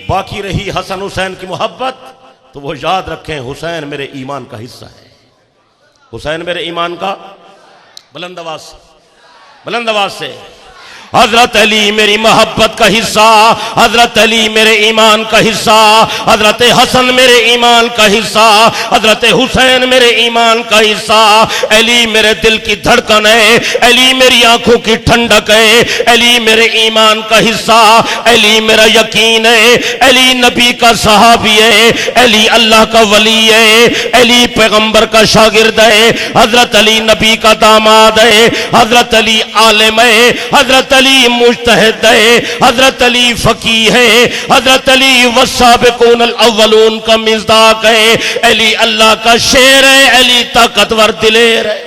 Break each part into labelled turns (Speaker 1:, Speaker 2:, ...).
Speaker 1: बाकी रही हसन हुसैन की मोहब्बत, तो वो याद रखें हुसैन मेरे ईमान का हिस्सा है। हुसैन मेरे ईमान का, बुलंद आवाज से हजरत अली मेरी मोहब्बत का हिस्सा, हजरत अली मेरे ईमान का हिस्सा, हजरत हसन मेरे ईमान का हिस्सा, हजरत हुसैन मेरे ईमान का हिस्सा। अली मेरे दिल की धड़कन है, अली मेरी आंखों की ठंडक है, अली मेरे ईमान का हिस्सा, अली मेरा यकीन है, अली नबी का सहाबी है, अली अल्लाह का वली है, अली पैगंबर का शागिर्द है, हजरत अली नबी का दामाद है, हजरत अली आलिम है, हजरत अली मुज्तहिद है, हजरत अली फकीह है, हजरत अली वस्साबिकून अव्वलून का मिज़दाक है, अली अल्लाह का शेर है, अली ताकतवर दिलेर है।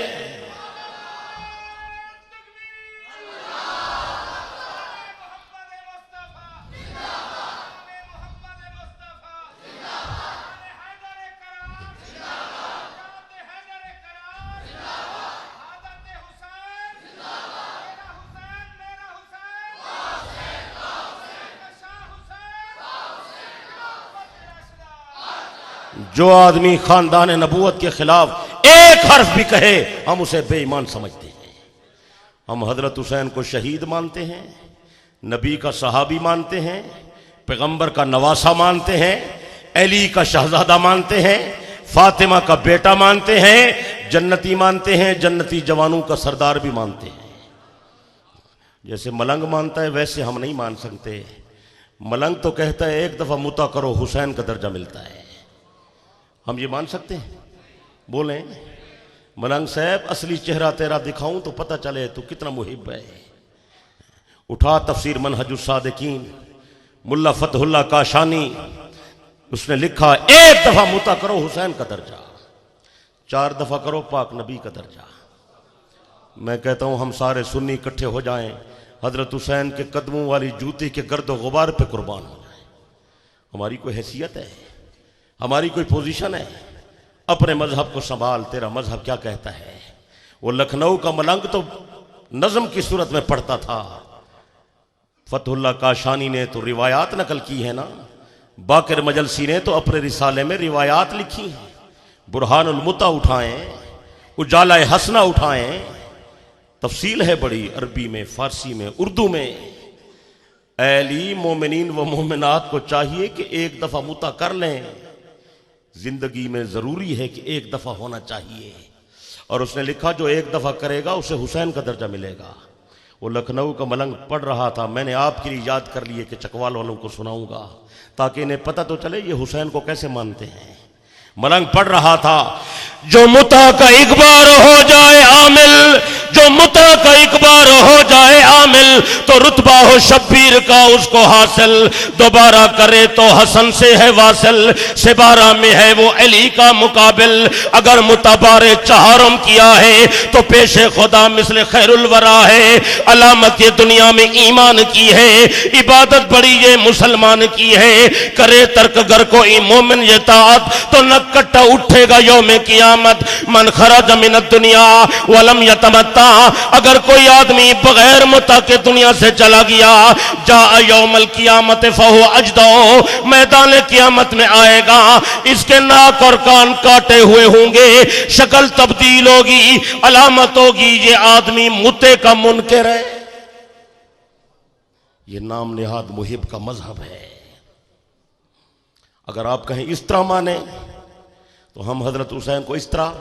Speaker 1: जो आदमी खानदान नबूवत के खिलाफ एक हर्फ भी कहे हम उसे बेईमान समझते हैं। हम हजरत हुसैन को शहीद मानते हैं, नबी का सहाबी मानते हैं, पैगंबर का नवासा मानते हैं, अली का शहजादा मानते हैं, फातिमा का बेटा मानते हैं, जन्नती मानते हैं, जन्नती जवानों का सरदार भी मानते हैं। जैसे मलंग मानता है वैसे हम नहीं मान सकते। मलंग तो कहता है एक दफा मुता करो हुसैन का दर्जा मिलता है, हम ये मान सकते हैं? बोलें मलंग साहब असली चेहरा तेरा दिखाऊं तो पता चले तू कितना मुहिब है। उठा तफसीर मनहजुस सादिकीन मुल्ला फतहुल्लाह काशानी, उसने लिखा एक दफा मुता करो हुसैन का दर्जा, 4 दफा करो पाक नबी का दर्जा। मैं कहता हूं हम सारे सुन्नी इकट्ठे हो जाएं, हजरत हुसैन के कदमों वाली जूती के गर्द गुबार पे कुर्बान हो जाए। हमारी कोई हैसियत है, हमारी कोई पोजीशन है? अपने मजहब को संभाल, तेरा मजहब क्या कहता है। वो लखनऊ का मलंग तो नज्म की सूरत में पढ़ता था। फतहुल्लाह काशानी ने तो रिवायात नकल की है ना, बाकिर मजलसी ने तो अपने रिसाले में रिवायात लिखी हैं। बुरहानुल मुता उठाएं, उजाला हसना उठाएं, तफसील है बड़ी अरबी में, फारसी में, उर्दू में। अली मोमिनीन व मोमिनात को चाहिए कि एक दफा मुता कर लें, जिंदगी में जरूरी है कि एक दफा होना चाहिए। और उसने लिखा जो एक दफा करेगा उसे हुसैन का दर्जा मिलेगा। वो लखनऊ का मलंग पढ़ रहा था, मैंने आपके लिए याद कर लिए कि चकवाल वालों को सुनाऊंगा ताकि इन्हें पता तो चले ये हुसैन को कैसे मानते हैं। मलंग पढ़ रहा था, जो मुता का एक बार हो जाए आमिल, जो मुता का एक बार हो जाए आमिल, तो रुतबा हो शब्बीर का उसको हासिल, दोबारा करे तो हसन से है वासिल, सिबारा में है वो अली का मुकाबिल। अगर मुताबारे चाहरम किया है तो पेशे खुदा मिसले खैरुल वरा है। अलामत ये दुनिया में ईमान की है, इबादत बड़ी ये मुसलमान की है। करे तर्क गर को मोमिन ये ताअत, तो न कट्टा उठेगा यौमे कियामत। मन खरज मिन दुनिया वलम यतमत्ता, अगर कोई आदमी बगैर मुता के दुनिया से चला गया, जा यौमल कियामत फहु अजदो, मैदान कियामत में आएगा, इसके नाक और कान काटे हुए होंगे, शक्ल तब्दील होगी, अलामत होगी ये आदमी मुते का मुनकर है। ये नाम निहाद मुहिब का मजहब है। अगर आप कहें इस तरह माने तो हम हजरत हुसैन को इस तरह,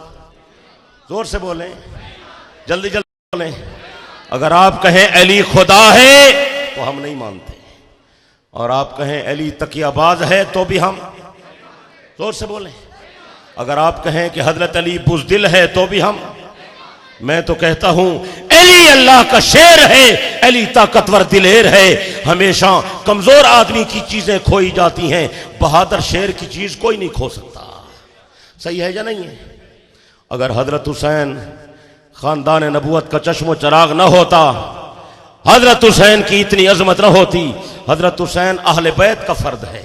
Speaker 1: जोर से बोलें, जल्दी जल्दी बोलें। अगर आप कहें अली खुदा है तो हम नहीं मानते, और आप कहें अली तकियाबाज है तो भी हम, जोर से बोलें। अगर आप कहें कि हजरत अली बुज़दिल है तो भी हम, मैं तो कहता हूं अली अल्लाह का शेर है, अली ताकतवर दिलेर है। हमेशा कमजोर आदमी की चीजें खोई जाती हैं, बहादुर शेर की चीज कोई नहीं खो सकता। सही है या नहीं है? अगर हजरत हुसैन खानदान नबूवत का चश्मो चिराग न होता, हजरत हुसैन की इतनी अजमत न होती। हजरत हुसैन अहले बैत का फर्द है,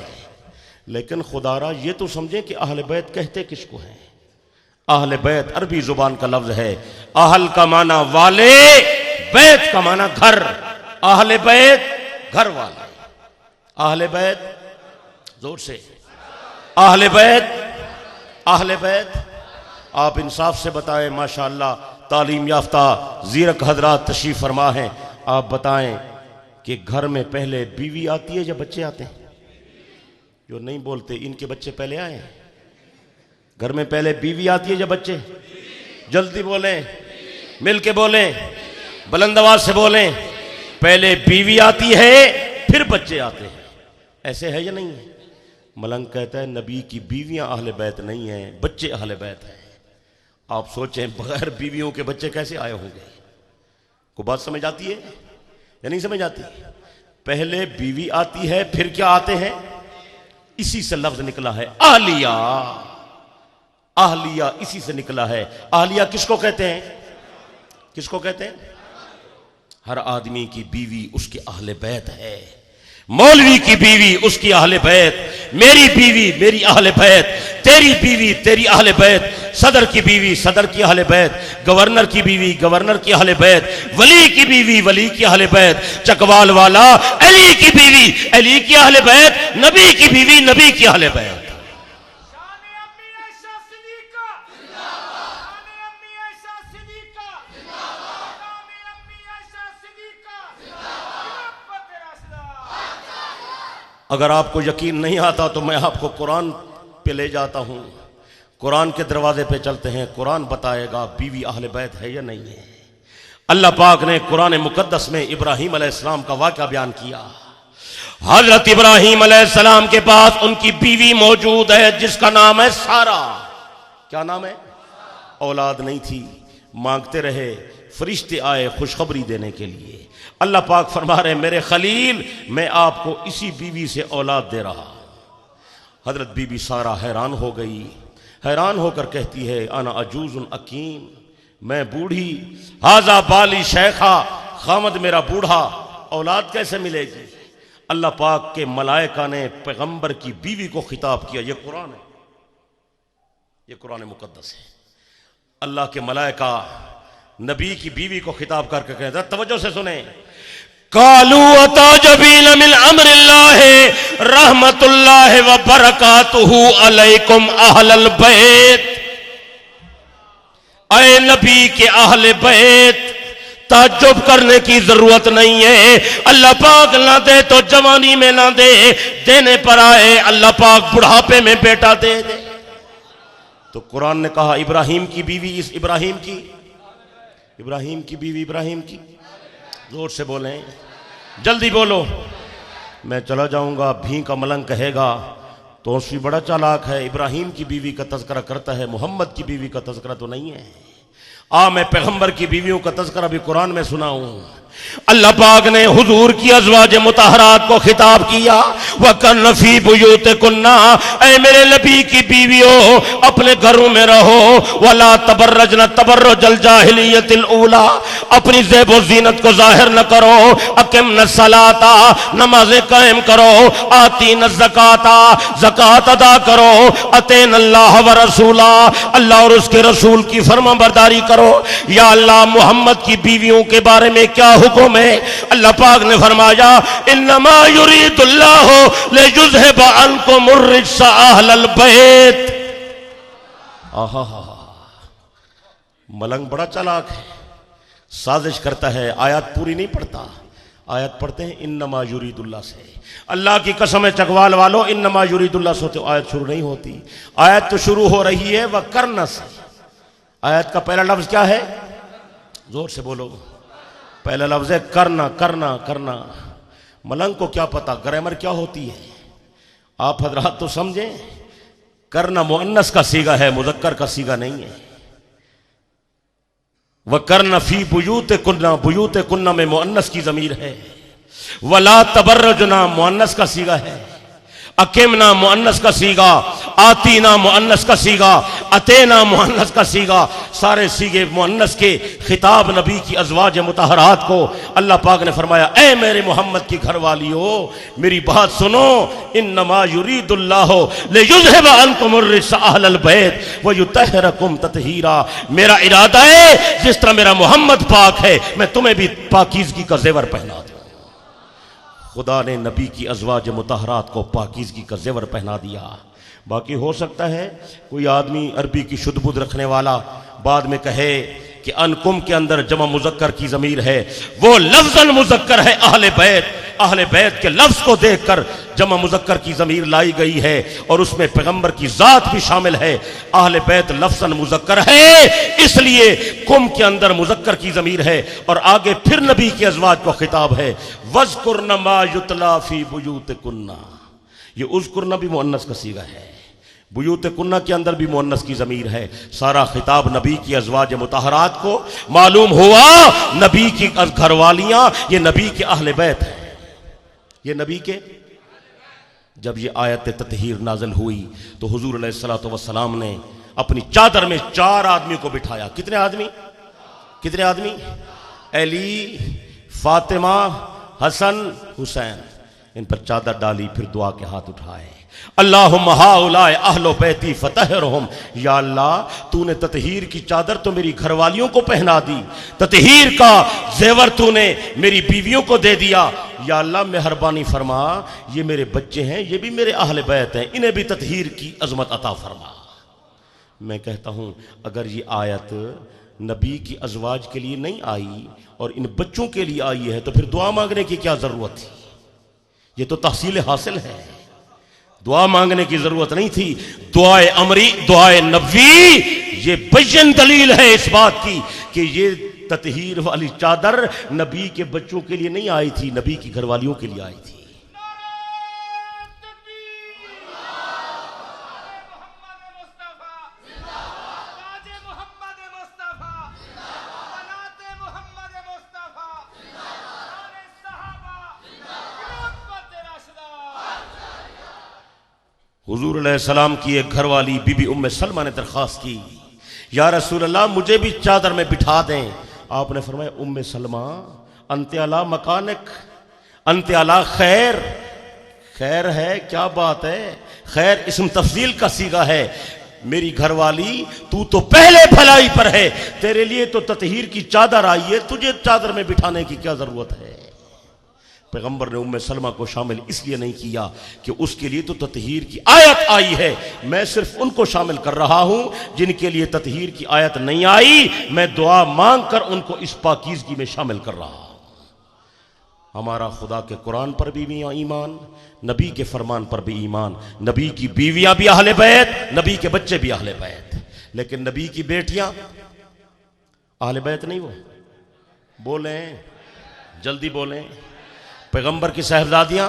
Speaker 1: लेकिन खुदारा ये तो समझे कि अहले बैत कहते किसको हैं। अहले बैत अरबी जुबान का लफ्ज है। अहल का माना वाले, बैत का माना घर। अहले बैत घर वाले, अहले बैत जोर से। अहले बैत, अहले बैत। आप इंसाफ से बताएं, माशाअल्लाह तालीम याफ्ता ज़ीरक हजरात तशरीफ फरमा हैं। आप बताएं कि घर में पहले बीवी आती है या बच्चे आते हैं? जो नहीं बोलते इनके बच्चे पहले आए हैं। घर में पहले बीवी आती है या बच्चे? जल्दी बोलें, मिल के बोलें, बुलंद आवाज से बोलें। पहले बीवी आती है फिर बच्चे आते हैं। ऐसे है या नहीं है? मलंग कहता है नबी की बीवियां अहले बैत नहीं हैं, बच्चे अहले बैत हैं। आप सोचें बगैर बीवियों के बच्चे कैसे आए होंगे? को बात समझ आती है या नहीं समझ आती? पहले बीवी आती है फिर क्या आते हैं? इसी से लफ्ज निकला है आहलिया। आहलिया इसी से निकला है। आहलिया किसको कहते हैं? किसको कहते हैं? हर आदमी की बीवी उसके अहले बैत है। मौलवी की बीवी उसकी अहले बैत, मेरी बीवी मेरी अहले बैत, तेरी बीवी तेरी अहले बैत, सदर की बीवी सदर की अहले बैत, गवर्नर की बीवी गवर्नर की अहले बैत, वली की बीवी वली की अहले बैत, चकवाल वाला अली की बीवी अली की अहले बैत, नबी की बीवी नबी की अहले बैत। अगर आपको यकीन नहीं आता तो मैं आपको कुरान पे ले जाता हूं। कुरान के दरवाजे पे चलते हैं, कुरान बताएगा बीवी अहले बैत है या नहीं है। अल्लाह पाक ने कुरान मुकद्दस में इब्राहीम अलैहिस्सलाम का वाक़या बयान किया। हजरत इब्राहीम अलैहिस्सलाम के पास उनकी बीवी मौजूद है जिसका नाम है सारा। क्या नाम है? औलाद नहीं थी, मांगते रहे, फरिश्ते आए खुशखबरी देने के लिए। अल्लाह पाक फरमा रहे मेरे खलील मैं आपको इसी बीवी से औलाद दे रहा। हजरत बीबी सारा हैरान हो गई, हैरान होकर कहती है अना अजूजुन अकीम, मैं बूढ़ी, हाजा बाली शेखा, खामद मेरा बूढ़ा, औलाद कैसे मिलेगी? अल्लाह पाक के मलाइका ने पैगंबर की बीवी को खिताब किया। ये कुरान है, ये कुरान मुकद्दस है। अल्लाह के मलाइका नबी की बीवी को खिताब करके कहता, तवज्जो से सुने, कालू अताजबीन मिन अम्रिल्लाह रहमतुल्लाह व बरकातुहु अलैकुम अहलल बैत। ऐ नबी के अहले बैत, ताज्जुब करने की जरूरत नहीं है। अल्लाह पाक ना दे तो जवानी में ना दे, देने पर आए अल्लाह पाक बुढ़ापे में बेटा दे दे। तो कुरान ने कहा इब्राहिम की बीवी, इस इब्राहिम की बीवी इब्राहिम की। जोर से बोलें, जल्दी बोलो। मैं चला जाऊंगा, भी का मलंग कहेगा तो उसकी बड़ा चालाक है, इब्राहिम की बीवी का तज़किरा करता है, मोहम्मद की बीवी का तज़किरा तो नहीं है। मैं पैगंबर की बीवियों का तज़किरा भी कुरान में सुनाऊं। अल्लाह पाक ने हुजूर की अज़वाज मुतहरात को खिताब किया, वकन्न फी बुयूतिकुन्ना, ऐ मेरे नबी की बीवियों अपने घरों में रहो, वला तबर्रजना तबर्रुजल जाहिलियतिल ऊला, अपनी ज़ेब व ज़ीनत को जाहिर न करो, अकिमन सलाता, नमाज़ें कायम करो, आतीन ज़काता, ज़कात अदा करो, अतीन अल्लाह व रसूला, अल्लाह और उसके रसूल की फरमाबरदारी करो। या अल्लाह मोहम्मद की बीवियों के बारे में क्या हुक्म है? अल्लाह पाक ने फरमाया इन्नमा युरीदुल्लाहु लियुज़हिबा अन्कुमुर रिज्सा अहलल बैत। आहा, मलंग बड़ा चालाक है, साजिश करता है, आयत पूरी नहीं पढ़ता, आयत पढ़ते हैं इन्नमा युरीदुल्लाह से। अल्लाह की कसम है चकवाल वालों, इन्नमा युरीदुल्लाह से तो आयत शुरू नहीं होती। आयत तो शुरू हो रही है वह करना से। आयत का पहला लफ्ज क्या है? जोर से बोलो। पहला लफ्ज है करना, करना, करना। मलंग को क्या पता ग्रामर क्या होती है? आप हजरात तो समझें, करना मुअन्नस का सीगा है, मुज़क्कर का सीगा नहीं है। वह करना फी बुयूतिकुन्ना, बुयूतिकुन्ना में मुअन्नस की ज़मीर है। वला तबर्रजना मुअन्नस का सीगा है। अकिमना मुअन्नस का सीगा, आतीना मुअन्नस का सीगा, अतेना मुअन्नस का सीगा। सारे सीगे मुअन्नस के खिताब नबी की अज़वाज मुतहरात को अल्लाह पाक ने फरमाया ऐ मेरे मोहम्मद की घरवालियों मेरी बात सुनो, इन्नमा युरीदुल्लाहु लियुज़हिबा अन्कुमुर रिज्सा अहलल बैत व युतहिरकुम तत्हीरा। मेरा इरादा है जिस तरह मेरा मोहम्मद पाक है मैं तुम्हें भी पाकीज़गी का ज़ेवर पहना दूं। खुदा ने नबी की अज़वाज मुतहरात को पाकीज़गी का ज़ेवर पहना दिया। बाकी हो सकता है कोई आदमी अरबी की शुद्ध-बुद्ध रखने वाला बाद में कहे कि अनकुम के अंदर जमा मुज़क्कर की ज़मीर है, वो लफ्ज़न मुज़क्कर है। अहले बैत के लफ्ज़ को देखकर जमा मुज़क्कर की ज़मीर लाई गई है और उसमें पैगंबर की ज़ात भी शामिल है। अहले बैत लफ्ज़न मुज़क्कर है, इसलिए कुम के अंदर मुज़क्कर की ज़मीर है और आगे फिर नबी के अज़वाज को खिताब है, वज़कुरना मा युतला फी बुयूतिकुन्ना। ये उज़कुरना भी मुअन्नस का सीगा है, बुयूत कुन्ना के अंदर भी मुअन्नस की ज़मीर है। सारा खिताब नबी की अज़वाज मुतहरात को। मालूम हुआ नबी की घरवालियां ये नबी के अहले बैत हैं, ये नबी के। जब ये आयत ततहीर नाज़िल हुई तो हुज़ूर अलैहिस्सलातु वस्सलाम ने अपनी चादर में 4 आदमी को बिठाया। कितने आदमी? अली, फातिमा, हसन, हुसैन। इन पर चादर डाली, फिर दुआ के हाथ उठाए, अल्लाहुम्मा हाउलाए अहलो बैती फतहरहुम। या अल्लाह, तूने ततहीर की चादर तो मेरी घरवालियों को पहना दी, ततहीर का जेवर तूने मेरी बीवियों को दे दिया। या अल्लाह मेहरबानी फरमा, ये मेरे बच्चे हैं, ये भी मेरे अहले बैत हैं, इन्हें भी ततहीर की अजमत अता फरमा। मैं कहता हूं अगर ये आयत नबी की अज़वाज के लिए नहीं आई और इन बच्चों के लिए आई है तो फिर दुआ मांगने की क्या जरूरत थी? ये तो तहसील हासिल है, दुआ मांगने की जरूरत नहीं थी। दुआए अमरी, दुआए नबवी, ये बय्यन दलील है इस बात की कि ये ततहीर वाली चादर नबी के बच्चों के लिए नहीं आई थी, नबी की घरवालियों के लिए आई थी। हुजूर अलैहिस्सलाम की एक घरवाली बीबी उम्मे सलमा ने दरख्वास्त की, या रसूल अल्लाह मुझे भी चादर में बिठा दें। आपने फरमाया, उम्मे सलमा अंते अला मकानक, अंते अला खैर। खैर है, क्या बात है, खैर इस्म तफसील का सीगा है। मेरी घरवाली तू तो पहले भलाई पर है, तेरे लिए तो ततहीर की चादर आई है, तुझे चादर में बिठाने की क्या जरूरत है? पैगंबर ने उम्मे सलमा को शामिल इसलिए नहीं किया कि उसके लिए तो ततहीर की आयत आई है। मैं सिर्फ उनको शामिल कर रहा हूं जिनके लिए ततहीर की आयत नहीं आई। मैं दुआ मांग कर उनको इस पाकीज़गी में शामिल कर रहा हूं। हमारा खुदा के कुरान पर भी ईमान, नबी के फरमान पर भी ईमान। नबी की बीवियां भी अहले बैत, नबी के बच्चे भी अहले बैत, लेकिन नबी की बेटियां अहले बैत नहीं। वो बोलें, जल्दी बोलें। पैगंबर की साहिबजादियां,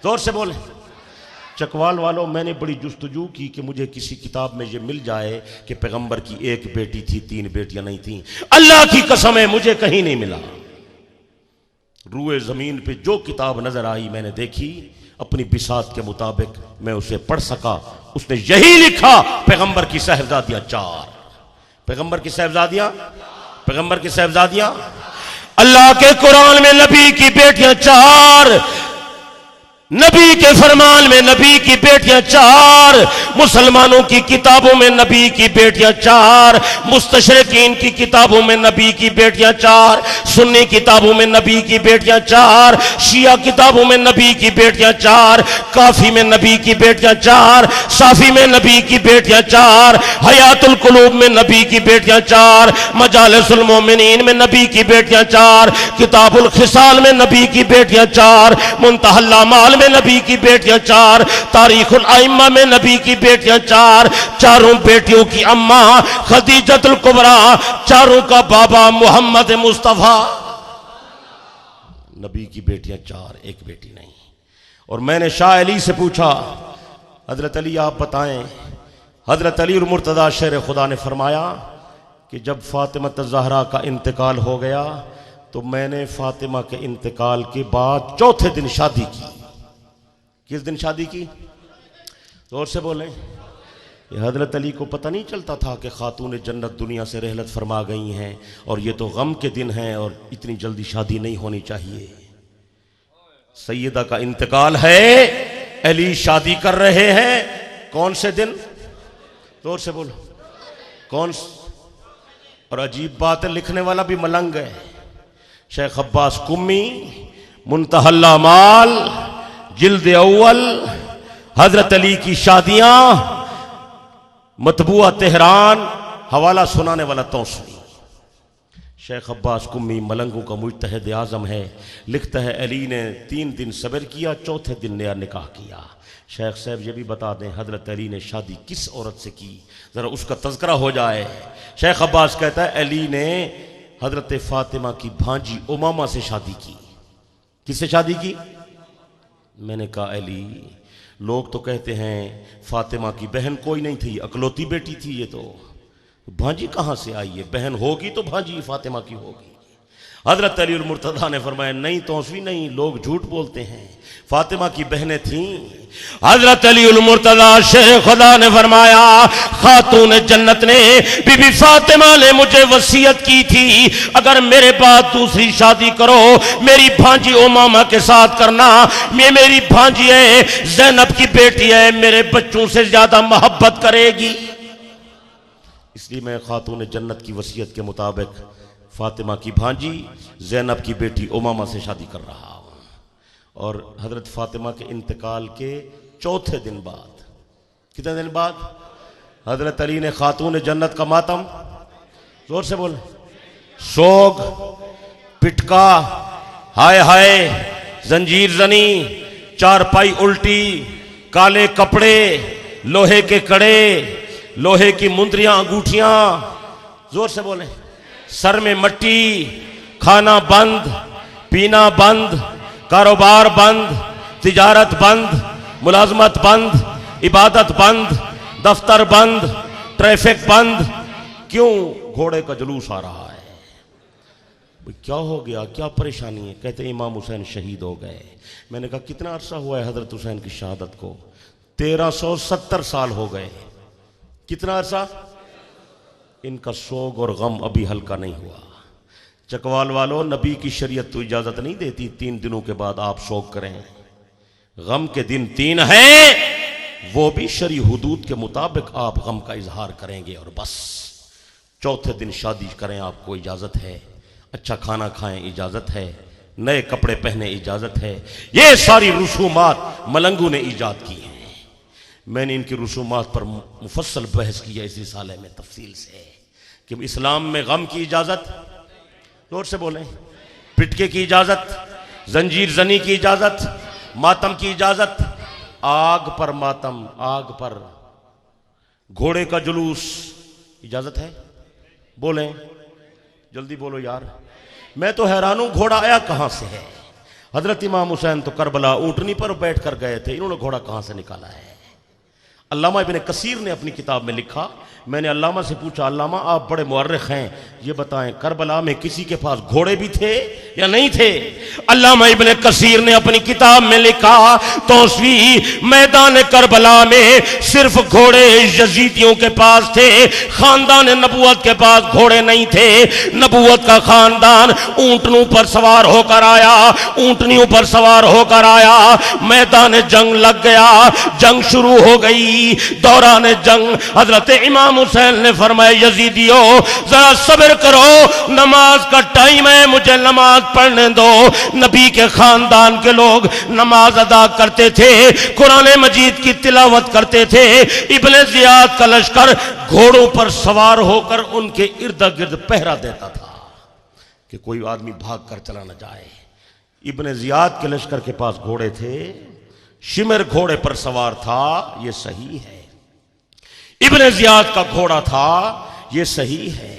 Speaker 1: जोर से बोलें। चकवाल वालों, मैंने बड़ी जुस्तजू की कि मुझे किसी किताब में ये मिल जाए कि पैगंबर की एक बेटी थी, 3 बेटियां नहीं थी। अल्लाह की कसम है मुझे कहीं नहीं मिला। रूए जमीन पे जो किताब नजर आई मैंने देखी, अपनी बिसात के मुताबिक मैं उसे पढ़ सका। उसने यही लिखा, पैगंबर की साहिबजादियां 4। पैगंबर की साहिबजादियां, पैगंबर की साहिबजादियां। अल्लाह के कुरान में नबी की बेटियां 4, नबी के फरमान में नबी की बेटियां 4, मुसलमानों की किताबों में नबी की बेटियां 4, मुस्तशरिकीन की किताबों में नबी की बेटियां 4, सुन्नी किताबों में नबी की बेटियां 4, शिया किताबों में नबी की बेटियां 4, काफी में नबी की बेटियां 4, साफी में नबी की बेटियां 4, हयातुल कुलूब में नबी की बेटियां 4, मजालिसुल मोमिनीन में नबी की बेटियां 4, किताबुल खिसाल में नबी की बेटियां 4, मुंतहल अमाल में नबी की बेटियां 4, तारीखुल आइम्मा में नबी की बेटियां 4, चारों बेटियों की अम्मा खदीजतुल कुबरा, चारों का बाबा मोहम्मद मुस्तफा। नबी की बेटियां 4, एक बेटी नहीं। और मैंने शाह अली से पूछा, हजरत अली आप बताएं। हजरत अली और मुर्तदा शेर खुदा ने फरमाया कि जब फातिमा ज़हरा का इंतकाल हो गया तो मैंने फातिमा के इंतकाल के बाद चौथे दिन शादी की। किस दिन शादी की? जोर से बोलें। हजरत अली को पता नहीं चलता था कि खातून जन्नत दुनिया से रहलत फरमा गई हैं और ये तो गम के दिन हैं और इतनी जल्दी शादी नहीं होनी चाहिए। सैयदा का इंतकाल है, अली शादी कर रहे हैं। कौन से दिन? जोर से बोलो। कौन? और अजीब बात है, लिखने वाला भी मलंग है। शेख अब्बास कुम्मी मुंतहल्ला माल, जिल्द अव्वल, हजरत अली की शादियां, मतबूआ तेहरान, हवाला सुनाने वाला तौसरी। शेख अब्बास कुम्मी मलंगू का मुज्तहिद आज़म है, लिखता है अली ने 3 दिन सब्र किया, चौथे दिन नया निकाह किया। शेख साहब ये भी बता दें हजरत अली ने शादी किस औरत से की, ज़रा उसका तज़किरा हो जाए। शेख अब्बास कहता है अली ने हजरत फातिमा की भांजी उमामा से शादी की। किससे शादी की? मैंने कहा अली, लोग तो कहते हैं फातिमा की बहन कोई नहीं थी, अकलौती बेटी थी, ये तो भांजी कहां से आई है? बहन होगी तो भांजी फातिमा की होगी। हजरत अली मुर्तज़ा ने फरमाया नहीं तौसवी नहीं, लोग झूठ बोलते हैं, फातिमा की बहनें थीं। हजरत अली मुर्तज़ा शेर खुदा ने फरमाया खातून जन्नत ने बीबी फातिमा ने मुझे वसीयत की थी अगर मेरे बाद दूसरी शादी करो मेरी भांजी उमामा के साथ करना, ये मेरी भांजी है, ज़ैनब की बेटी है, मेरे बच्चों से ज्यादा मोहब्बत करेगी, इसलिए मैं खातून जन्नत की वसीयत के मुताबिक फातिमा की भांजी ज़ैनब की बेटी उमामा से शादी कर रहा हूँ। और हजरत फातिमा के इंतकाल के चौथे दिन बाद, कितने दिन बाद, हजरत अली ने खातून जन्नत का मातम, जोर से बोले, सोग, पिटका, हाय हाय, जंजीर जनी, चारपाई उल्टी, काले कपड़े, लोहे के कड़े, लोहे की मुंदरियां, अंगूठियां, जोर से बोले, सर में मट्टी, खाना बंद, पीना बंद, कारोबार बंद, तिजारत बंद, मुलाजमत बंद, इबादत बंद, दफ्तर बंद, ट्रैफिक बंद। क्यों? घोड़े का जुलूस आ रहा है। क्या हो गया, क्या परेशानी है? कहते इमाम हुसैन शहीद हो गए। मैंने कहा कितना अरसा हुआ है हजरत हुसैन की शहादत को? 1370 साल हो गए। कितना अरसा? इनका सोग और गम अभी हल्का नहीं हुआ। चकवाल वालों, नबी की शरीयत तो इजाजत नहीं देती 3 दिनों के बाद आप सोग करें। गम के दिन 3 हैं, वो भी शरी हुदूद के मुताबिक आप गम का इजहार करेंगे और बस। चौथे दिन शादी करें, आपको इजाजत है, अच्छा खाना खाएं इजाजत है, नए कपड़े पहने इजाजत है। ये सारी रसूमात मलंगू ने ईजाद की हैं। मैंने इनकी रसूमात पर मुफस्सल बहस किया इस रिसाले में तफसील से कि इस्लाम में गम की इजाजत, जोर से बोलें, पिटके की इजाजत, जंजीर जनी की इजाजत, मातम की इजाजत, आग पर मातम, आग पर घोड़े का जुलूस इजाजत है? बोलें, जल्दी बोलो यार। मैं तो हैरान हूं घोड़ा आया कहां से है। हजरत इमाम हुसैन तो करबला ऊंटनी पर बैठ कर गए थे, इन्होंने घोड़ा कहां से निकाला है? अल्लामा इब्न कसीर ने अपनी किताब में लिखा, मैंने अल्लामा से पूछा अल्लामा आप बड़े मुअर्रिख हैं, ये बताएं करबला में किसी के पास घोड़े भी थे या नहीं थे? अल्लामा इब्न कसीर ने अपनी किताब में लिखा तौसवी मैदान करबला में सिर्फ घोड़े यजीदियों के पास थे, खानदान नबूवत के पास घोड़े नहीं थे। नबूवत का खानदान ऊंटनों पर सवार होकर आया, ऊंटनियों पर सवार होकर आया, मैदान जंग लग गया, जंग शुरू हो गई। दौरान जंग हजरत इमाम हुसैन ने फरमाया यजीदियों जरा सब्र करो, नमाज का टाइम है, मुझे नमाज पढ़ने दो। नबी के खानदान के लोग नमाज अदा करते थे, कुरान मजीद की तिलावत करते थे। इब्ने जियाद का लश्कर घोड़ों पर सवार होकर उनके इर्द गिर्द पहरा देता था कि कोई आदमी भाग कर चला न जाए। इब्ने जियाद के लश्कर के पास घोड़े थे, शिमर घोड़े पर सवार था, यह सही है। इब्ने जियाद का घोड़ा था, यह सही है।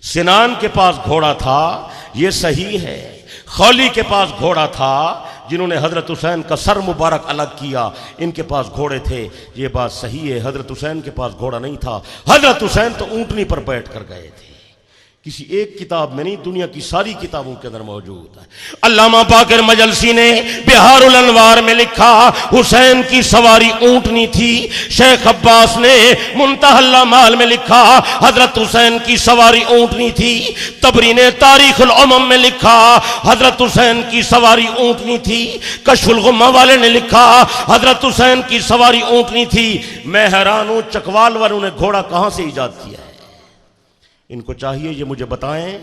Speaker 1: सिनान के पास घोड़ा था, यह सही है। खौली के पास घोड़ा था, जिन्होंने हजरत हुसैन का सर मुबारक अलग किया, इनके पास घोड़े थे, यह बात सही है। हजरत हुसैन के पास घोड़ा नहीं था, हजरत हुसैन तो ऊंटनी पर बैठ कर गए थे। किसी एक किताब में नहीं, दुनिया की सारी किताबों के अंदर मौजूद है। अल्लामा बाकिर मजलसी ने बिहारुल अनवार में लिखा हुसैन की सवारी ऊंटनी थी। शेख अब्बास ने मुंतहल्ला माल में लिखा हजरत हुसैन की सवारी ऊंटनी थी। तबरी ने तारीखुल उमम में लिखा हजरत हुसैन की सवारी ऊंटनी थी। कशफुल गुम्मा वाले ने लिखा हजरत हुसैन की सवारी ऊंटनी थी। मैं हैरान हूं चकवाल वालों ने घोड़ा कहां से ईजाद किया है। इनको चाहिए ये मुझे बताएं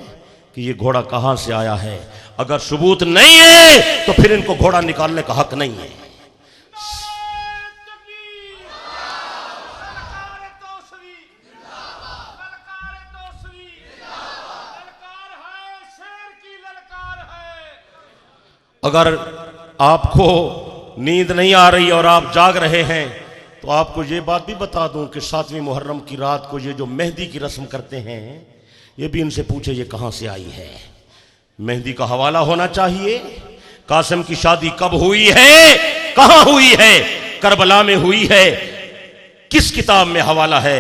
Speaker 1: कि ये घोड़ा कहां से आया है। अगर सबूत नहीं है तो फिर इनको घोड़ा निकालने का हक नहीं है। अगर आपको नींद नहीं आ रही और आप जाग रहे हैं तो आपको ये बात भी बता दूं कि 7वीं मुहर्रम की रात को ये जो मेहंदी की रस्म करते हैं, ये भी इनसे पूछे ये कहां से आई है। मेहंदी का हवाला होना चाहिए। कासिम की शादी कब हुई है, कहां हुई है, करबला में हुई है, किस किताब में हवाला है।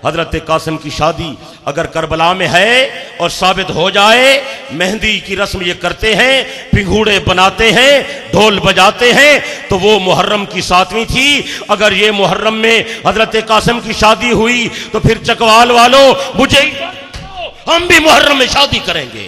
Speaker 1: हजरत कासिम की शादी अगर करबला में है और साबित हो जाए, मेहंदी की रस्म ये करते हैं, पिंगूड़े बनाते हैं, ढोल बजाते हैं, तो वो मुहर्रम की 7वीं थी। अगर ये मुहर्रम में हजरत कासिम की शादी हुई तो फिर चकवाल वालों मुझे हम भी मुहर्रम में शादी करेंगे।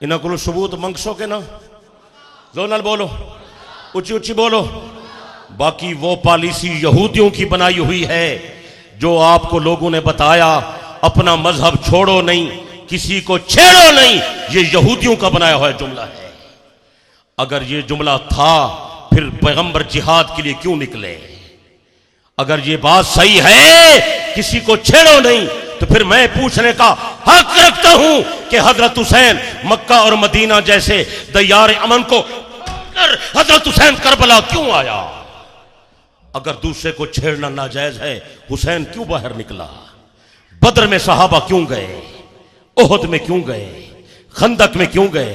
Speaker 1: इन्हें को सबूत मंगसो के ना जोनल बोलो, ऊंची ऊंची बोलो। बाकी वो पॉलिसी यहूदियों की बनाई हुई है जो आपको लोगों ने बताया अपना मजहब छोड़ो नहीं, किसी को छेड़ो नहीं, ये यहूदियों का बनाया हुआ जुमला है। अगर ये जुमला था फिर पैगंबर जिहाद के लिए क्यों निकले। अगर ये बात सही है किसी को छेड़ो नहीं, तो फिर मैं पूछने का हक रखता हूं कि हजरत हुसैन मक्का और मदीना जैसे दयार अमन को हजरत हुसैन करबला क्यों आया। अगर दूसरे को छेड़ना नाजायज है, हुसैन क्यों बाहर निकला। बद्र में सहाबा क्यों गए, ओहद में क्यों गए, खंदक में क्यों गए,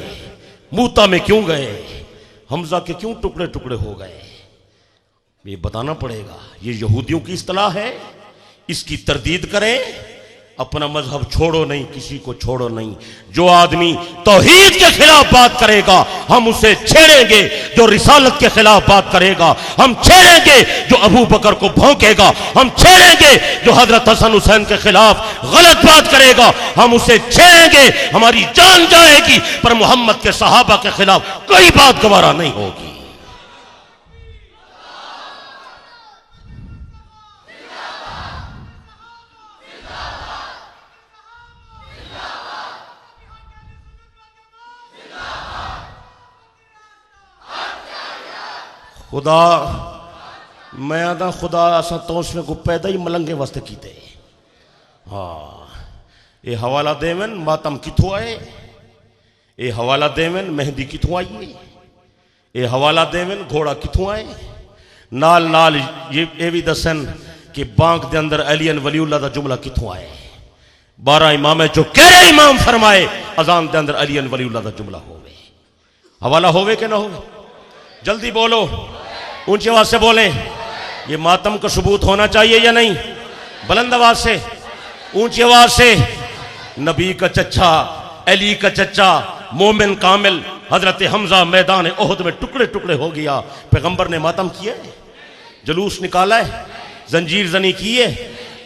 Speaker 1: मूता में क्यों गए, हमजा के क्यों टुकड़े टुकड़े हो गए। ये बताना पड़ेगा। ये यहूदियों की इस्तिलाह है, इसकी तरदीद करें। अपना मजहब छोड़ो नहीं, किसी को छोड़ो नहीं। जो आदमी तौहीद के खिलाफ बात करेगा हम उसे छेड़ेंगे, जो रिसालत के खिलाफ बात करेगा हम छेड़ेंगे, जो अबू बकर को भौंकेगा हम छेड़ेंगे, जो हजरत हसन हुसैन के खिलाफ गलत बात करेगा हम उसे छेड़ेंगे। हमारी जान जाएगी पर मोहम्मद के सहाबा के खिलाफ कोई बात गवारा नहीं होगी। खुदा मैं आदा खुदा असा तो उसमें को पैदा ही मलंगे वास्ते कीते। हाँ ये हवाला देवन मातम किथों आए, ये हवाला देवन मेहंदी किथों आई, ये हवाला देवन घोड़ा किथों आए। नाल नाल ये भी दसन कि बांक दे अंदर अली वलीउल्लाह दा जुमला किथों आए। 12 इमाम जो कह इमाम फरमाए अजान दे अंदर अली वलीउल्लाह दा जुमला होवे। हवाला होवे कि ना होवे, जल्दी बोलो, ऊंची आवाज से बोले। ये मातम का सबूत होना चाहिए या नहीं, बुलंद आवाज से, ऊंची आवाज से। नबी का चच्चा, अली का चच्चा, मोमिन कामिल हजरत हमजा मैदान ओहद में टुकड़े टुकड़े हो गया। पैगंबर ने मातम किया, जुलूस निकाला है, जंजीर जनी की है,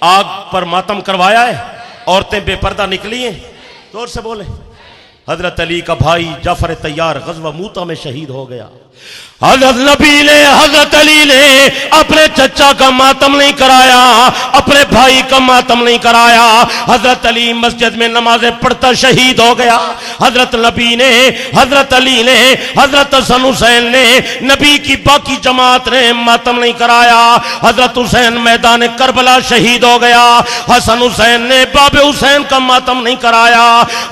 Speaker 1: आग पर मातम करवाया है, औरतें बेपर्दा निकली हैं। जोर से बोले। हजरत अली का भाई जाफर तैयार गज़वा मूता में शहीद हो गया। हजरत नबी ने, हजरत अली ने अपने चचा का मातम नहीं कराया, अपने भाई का मातम नहीं कराया। हजरत अली मस्जिद में नमाजें पढ़ता शहीद हो गया। हजरत नबी ने, हजरत अली ने, हजरत हसन हुसैन ने, नबी की बाकी जमात ने मातम नहीं कराया। हजरत हुसैन मैदान करबला शहीद हो गया। हसन हुसैन ने, बाबे हुसैन का मातम नहीं कराया।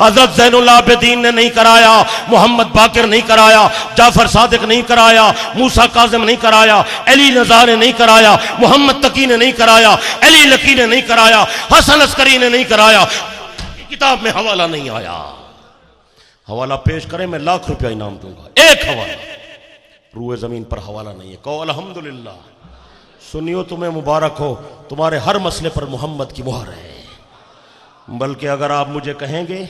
Speaker 1: हजरत ज़ैनुल आबिदीन ने नहीं कराया, मोहम्मद बाकिर नहीं कराया, जाफर सादिक नहीं कराया, मूसा काज़िम नहीं कराया, अली नज़ा ने नहीं कराया, मोहम्मद तकी ने नहीं कराया, अली लकी ने नहीं कराया, हसन अस्करी ने नहीं कराया। किताब में हवाला नहीं आया। हवाला पेश करें मैं लाख रुपया इनाम दूंगा। एक हवाला रूए जमीन पर हवाला नहीं है। कहो अल्हम्दुलिल्लाह। सुनियो तुम्हें मुबारक हो, तुम्हारे हर मसले पर मोहम्मद की मुहर है। बल्कि अगर आप मुझे कहेंगे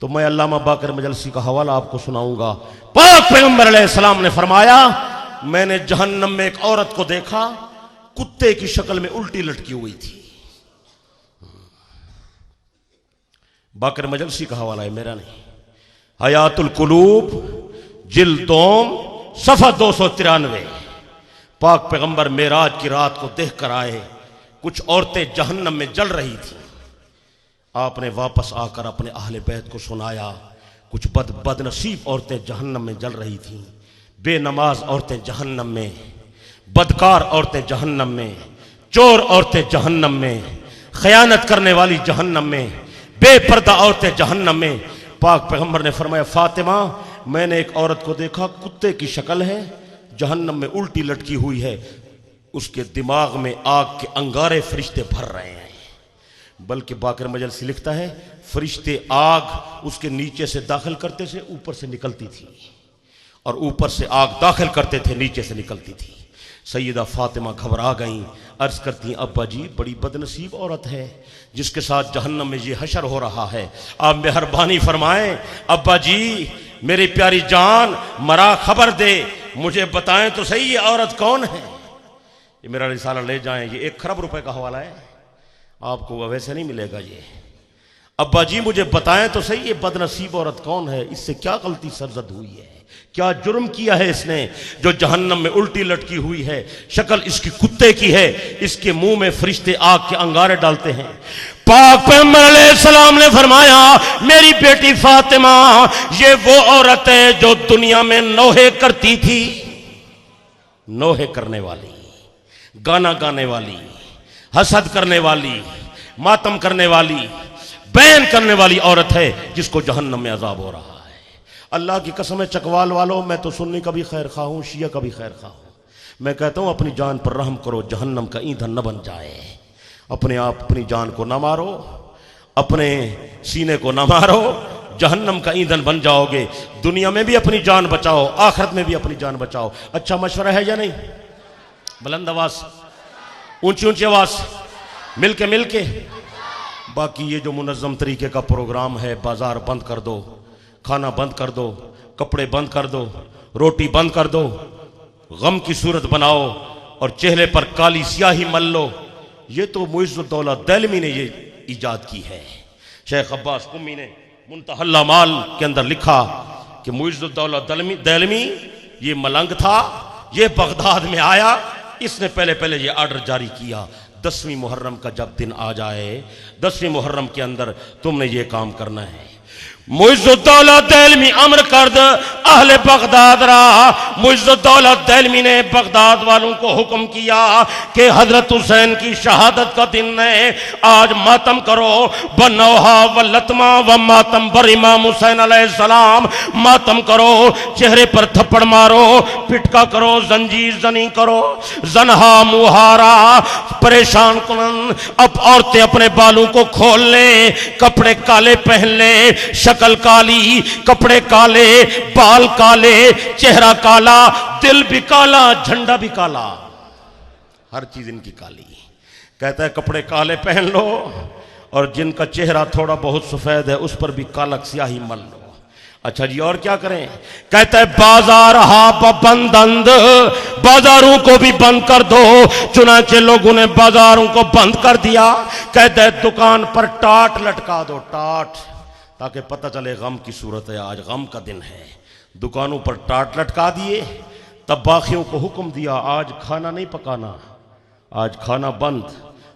Speaker 1: तो मैं अल्लामा बाकर मजलसी का हवाला आपको सुनाऊंगा। पाक पैगंबर अलैहिस्सलाम ने फरमाया, मैंने जहन्नम में एक औरत को देखा, कुत्ते की शक्ल में उल्टी लटकी हुई थी। बाकर मजलसी का हवाला है, मेरा नहीं। हयातुल कुलूब जिल्दोम सफ़ा 293। पाक पैगंबर मेराज की रात को देख कर आए, कुछ औरतें जहन्नम में जल रही थी। आपने वापस आकर अपने अहले बैत को सुनाया, कुछ बदनसीब औरतें जहन्नम में जल रही थीं, बेनमाज औरतें जहन्नम में, बदकार औरतें जहन्नम में, चोर औरतें जहन्नम में, खयानत करने वाली जहन्नम में, बेपर्दा औरतें जहन्नम में। पाक पैगंबर ने फरमाया, फातिमा मैंने एक औरत को देखा, कुत्ते की शक्ल है, जहन्नम में उल्टी लटकी हुई है, उसके दिमाग में आग के अंगारे फरिश्ते भर रहे हैं। बल्कि बाकर मजलसी लिखता है, फरिश्ते आग उसके नीचे से दाखिल करते थे, ऊपर से निकलती थी, और ऊपर से आग दाखिल करते थे, नीचे से निकलती थी। सैयदा फातिमा घबरा गईं, अर्ज करती हैं, अब्बा जी बड़ी बदनसीब औरत है जिसके साथ जहन्नम में ये हशर हो रहा है, आप मेहरबानी फरमाएं, अब्बा जी मेरी प्यारी जान मरा खबर दे, मुझे बताएं तो सही ये औरत कौन है। ये मेरा रिसाला ले जाएं, ये 1 खरब रुपए का हवाला है, आपको वैसे नहीं मिलेगा ये। अब्बा जी मुझे बताएं तो सही ये बदनसीब औरत कौन है, इससे क्या गलती सरजद हुई है, क्या जुर्म किया है इसने जो जहन्नम में उल्टी लटकी हुई है, शक्ल इसकी कुत्ते की है, इसके मुंह में फरिश्ते आग के अंगारे डालते हैं। पाक पैगंबर अलैहिस्सलाम ने फरमाया, मेरी बेटी फातिमा ये वो औरत है जो दुनिया में नोहे करती थी, नोहे करने वाली, गाना गाने वाली, हसद करने वाली, मातम करने वाली, बैन करने वाली औरत है जिसको जहन्नम में अजाब हो रहा है। अल्लाह की कसम है चकवाल वालों, मैं तो सुन्नी का भी खैर खा हूं, शिया का भी खैर खा हूं, मैं कहता हूं अपनी जान पर रहम करो, जहन्नम का ईंधन न बन जाए। अपने आप अपनी जान को ना मारो, अपने सीने को ना मारो, जहन्नम का ईंधन बन जाओगे। दुनिया में भी अपनी जान बचाओ, आखिरत में भी अपनी जान बचाओ। अच्छा मशवरा है या नहीं? बुलंद आवाज, ऊंची ऊंची आवाज, मिलके मिलके। बाकी ये जो मुनज़्ज़म तरीके का प्रोग्राम है, बाजार बंद कर दो, खाना बंद कर दो, कपड़े बंद कर दो, रोटी बंद कर दो, गम की सूरत बनाओ और चेहरे पर काली स्याही मल लो, ये तो मुइज़्ज़ुद्दौला दैलमी ने ये ईजाद की है। शेख अब्बास कुम्मी ने मुंतहल अमाल के अंदर लिखा कि मुइज़्ज़ुद्दौला दैलमी ये मलंग था, ये बगदाद में आया, इसने पहले पहले ये आर्डर जारी किया, 10वीं मुहर्रम का जब दिन आ जाए, 10वीं मुहर्रम के अंदर तुमने ये काम करना है। मुइज़्ज़ुद्दौला दैलमी अमर कर्द अहले बगदाद रहा। मुइज़्ज़ुद्दौला दैलमी ने बगदाद वालों को हुक्म किया कि हजरत हुसैन की शहादत का दिन है, आज मातम करो, बनौहा व लतमा व मातम बर इमाम हुसैन अलैहिस्सलाम, मातम करो, चेहरे पर थप्पड़ मारो, पिटका करो, जंजीर जनी करो, जन्हा मुहारा परेशान कुन। अब औरतें अपने बालों को खोल लें, कपड़े काले पहन लें, शक्ल काली, कपड़े काले, बाल काले, चेहरा काला, दिल भी काला, झंडा भी काला, हर चीज इनकी काली। कहता है कपड़े काले पहन लो और जिनका चेहरा थोड़ा बहुत सफेद है उस पर भी काला स्याही मल लो। अच्छा जी और क्या करें? कहता है बाजार हा बंदंद, बाजारों को भी बंद कर दो। चुनाचे लोगों ने बाजारों को बंद कर दिया। कहता है दुकान पर टाट लटका दो, टाट, ताकि पता चले गम की सूरत है, आज गम का दिन है। दुकानों पर टाट लटका दिए। तब बाखियों को हुक्म दिया आज खाना नहीं पकाना, आज खाना बंद।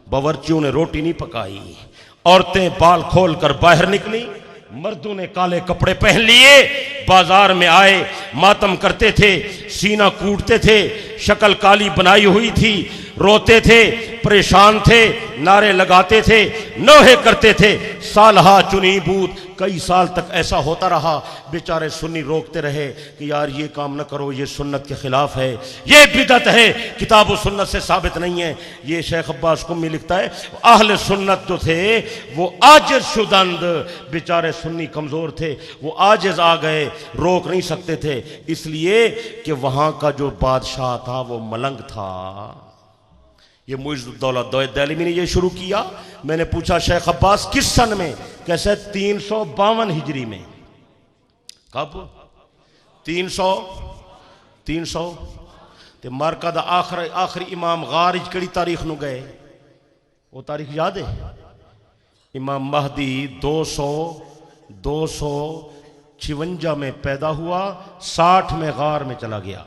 Speaker 1: बावर्चियों ने रोटी नहीं पकाई, औरतें बाल खोल कर बाहर निकली, मर्दों ने काले कपड़े पहन लिए, बाजार में आए, मातम करते थे, सीना कूटते थे, शक्ल काली बनाई हुई थी, रोते थे, परेशान थे, नारे लगाते थे, नोहे करते थे। सालहा चुनी बूत, कई साल तक ऐसा होता रहा। बेचारे सुन्नी रोकते रहे कि यार ये काम न करो, ये सुन्नत के खिलाफ है, ये बिदअत है, किताब और सुन्नत से साबित नहीं है। ये शेख अब्बास कुम्मी लिखता है अहले सुन्नत जो थे वो आजिज़ शुदंद, बेचारे सुन्नी कमजोर थे, वो आजिज़ आ गए, रोक नहीं सकते थे, इसलिए कि वहां का जो बादशाह था वो मलंग था। ये मुइज़्ज़ुद्दौला दैलमी ने ये शुरू किया। मैंने पूछा शेख अब्बास किस सन में? कैसे 352 हिजरी में। कब? 300 ते मरका दा आखिरी इमाम गारिज कड़ी तारीख नु गए, वो तारीख याद है? इमाम महदी 256 में पैदा हुआ, 60 में गार में चला गया।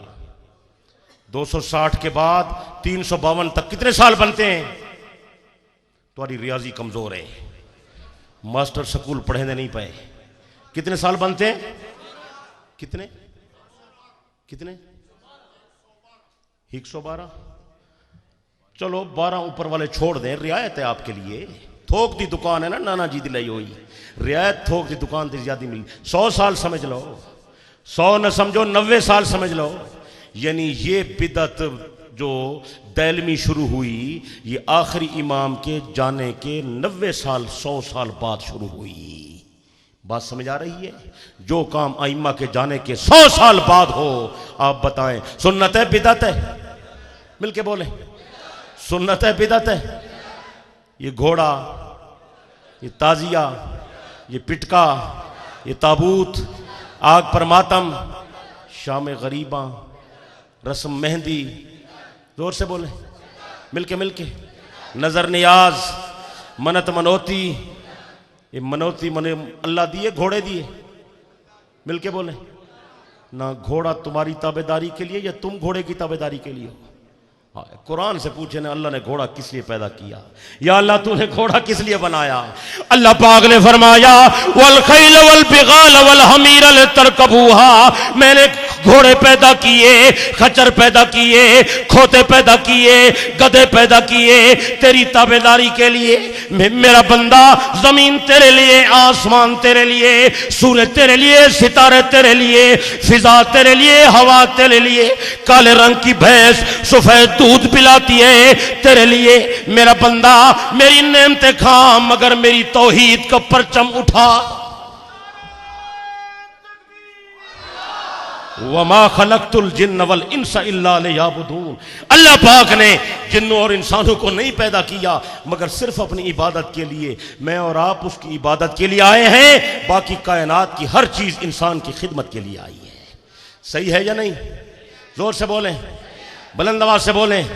Speaker 1: 260 के बाद 352 तक कितने साल बनते हैं? तुम्हारी रियाजी कमजोर है, मास्टर स्कूल पढ़ने नहीं पाए। कितने साल बनते हैं? कितने कितने 112। चलो 12 ऊपर वाले छोड़ दें, रियायत है आपके लिए। थोक दी दुकान है ना, नाना जी दिलाई हुई रियायत, थोक दी दुकान से ज्यादा मिली। 100 साल समझ लो, 100 न समझो 90 साल समझ लो। यानी ये बिदत जो दैलमी शुरू हुई, ये आखिरी इमाम के जाने के 90 साल 100 साल बाद शुरू हुई। बात समझ आ रही है? जो काम आइम्मा के जाने के 100 साल बाद हो, आप बताएं सुन्नत है बिदत है? मिलके बोले, सुन्नत है बिदत है? ये घोड़ा, ये ताजिया, ये पिटका, ये ताबूत, आग पर मातम, शाम गरीबा, रस्म मेहंदी, जोर से बोले, मिलके मिलके, नजर नियाज, मनत मनोती, ये मनोती मने अल्लाह दिए, घोड़े दिए, मिलके बोले ना। घोड़ा तुम्हारी ताबेदारी के लिए या तुम घोड़े की ताबेदारी के लिए हो? हाँ, कुरान से पूछे ना अल्लाह ने घोड़ा किस लिए पैदा किया, या अल्लाह तूने घोड़ा किस लिए बनाया? अल्लाह पाक ने फरमाया वल खैल वल बिगाल वल हमीर तरकबूहा, मैंने घोड़े पैदा किए, खच्चर पैदा किए, खोते पैदा किए, गधे पैदा किए तेरी ताबेदारी के लिए। मेरा बंदा, जमीन तेरे लिए, आसमान तेरे लिए, सूरज तेरे लिए, सितारे तेरे लिए, फिजा तेरे लिए, हवा तेरे लिए, काले रंग की भैंस सफेद दूध पिलाती है तेरे लिए। मेरा बंदा मेरी नेमतें खा, मगर मेरी तौहीद का परचम उठा। वमा खलक़तुल जिन्न वल इंसा इल्ला लियअबुदून, अल्लाह पाक ने जिन्नों और इंसानों को नहीं पैदा किया मगर सिर्फ अपनी इबादत के लिए। मैं और आप उसकी इबादत के लिए आए हैं, बाकी कायनात की हर चीज इंसान की खिदमत के लिए आई है। सही है या नहीं? जोर से बोलें, बुलंद आवाज से बोलें।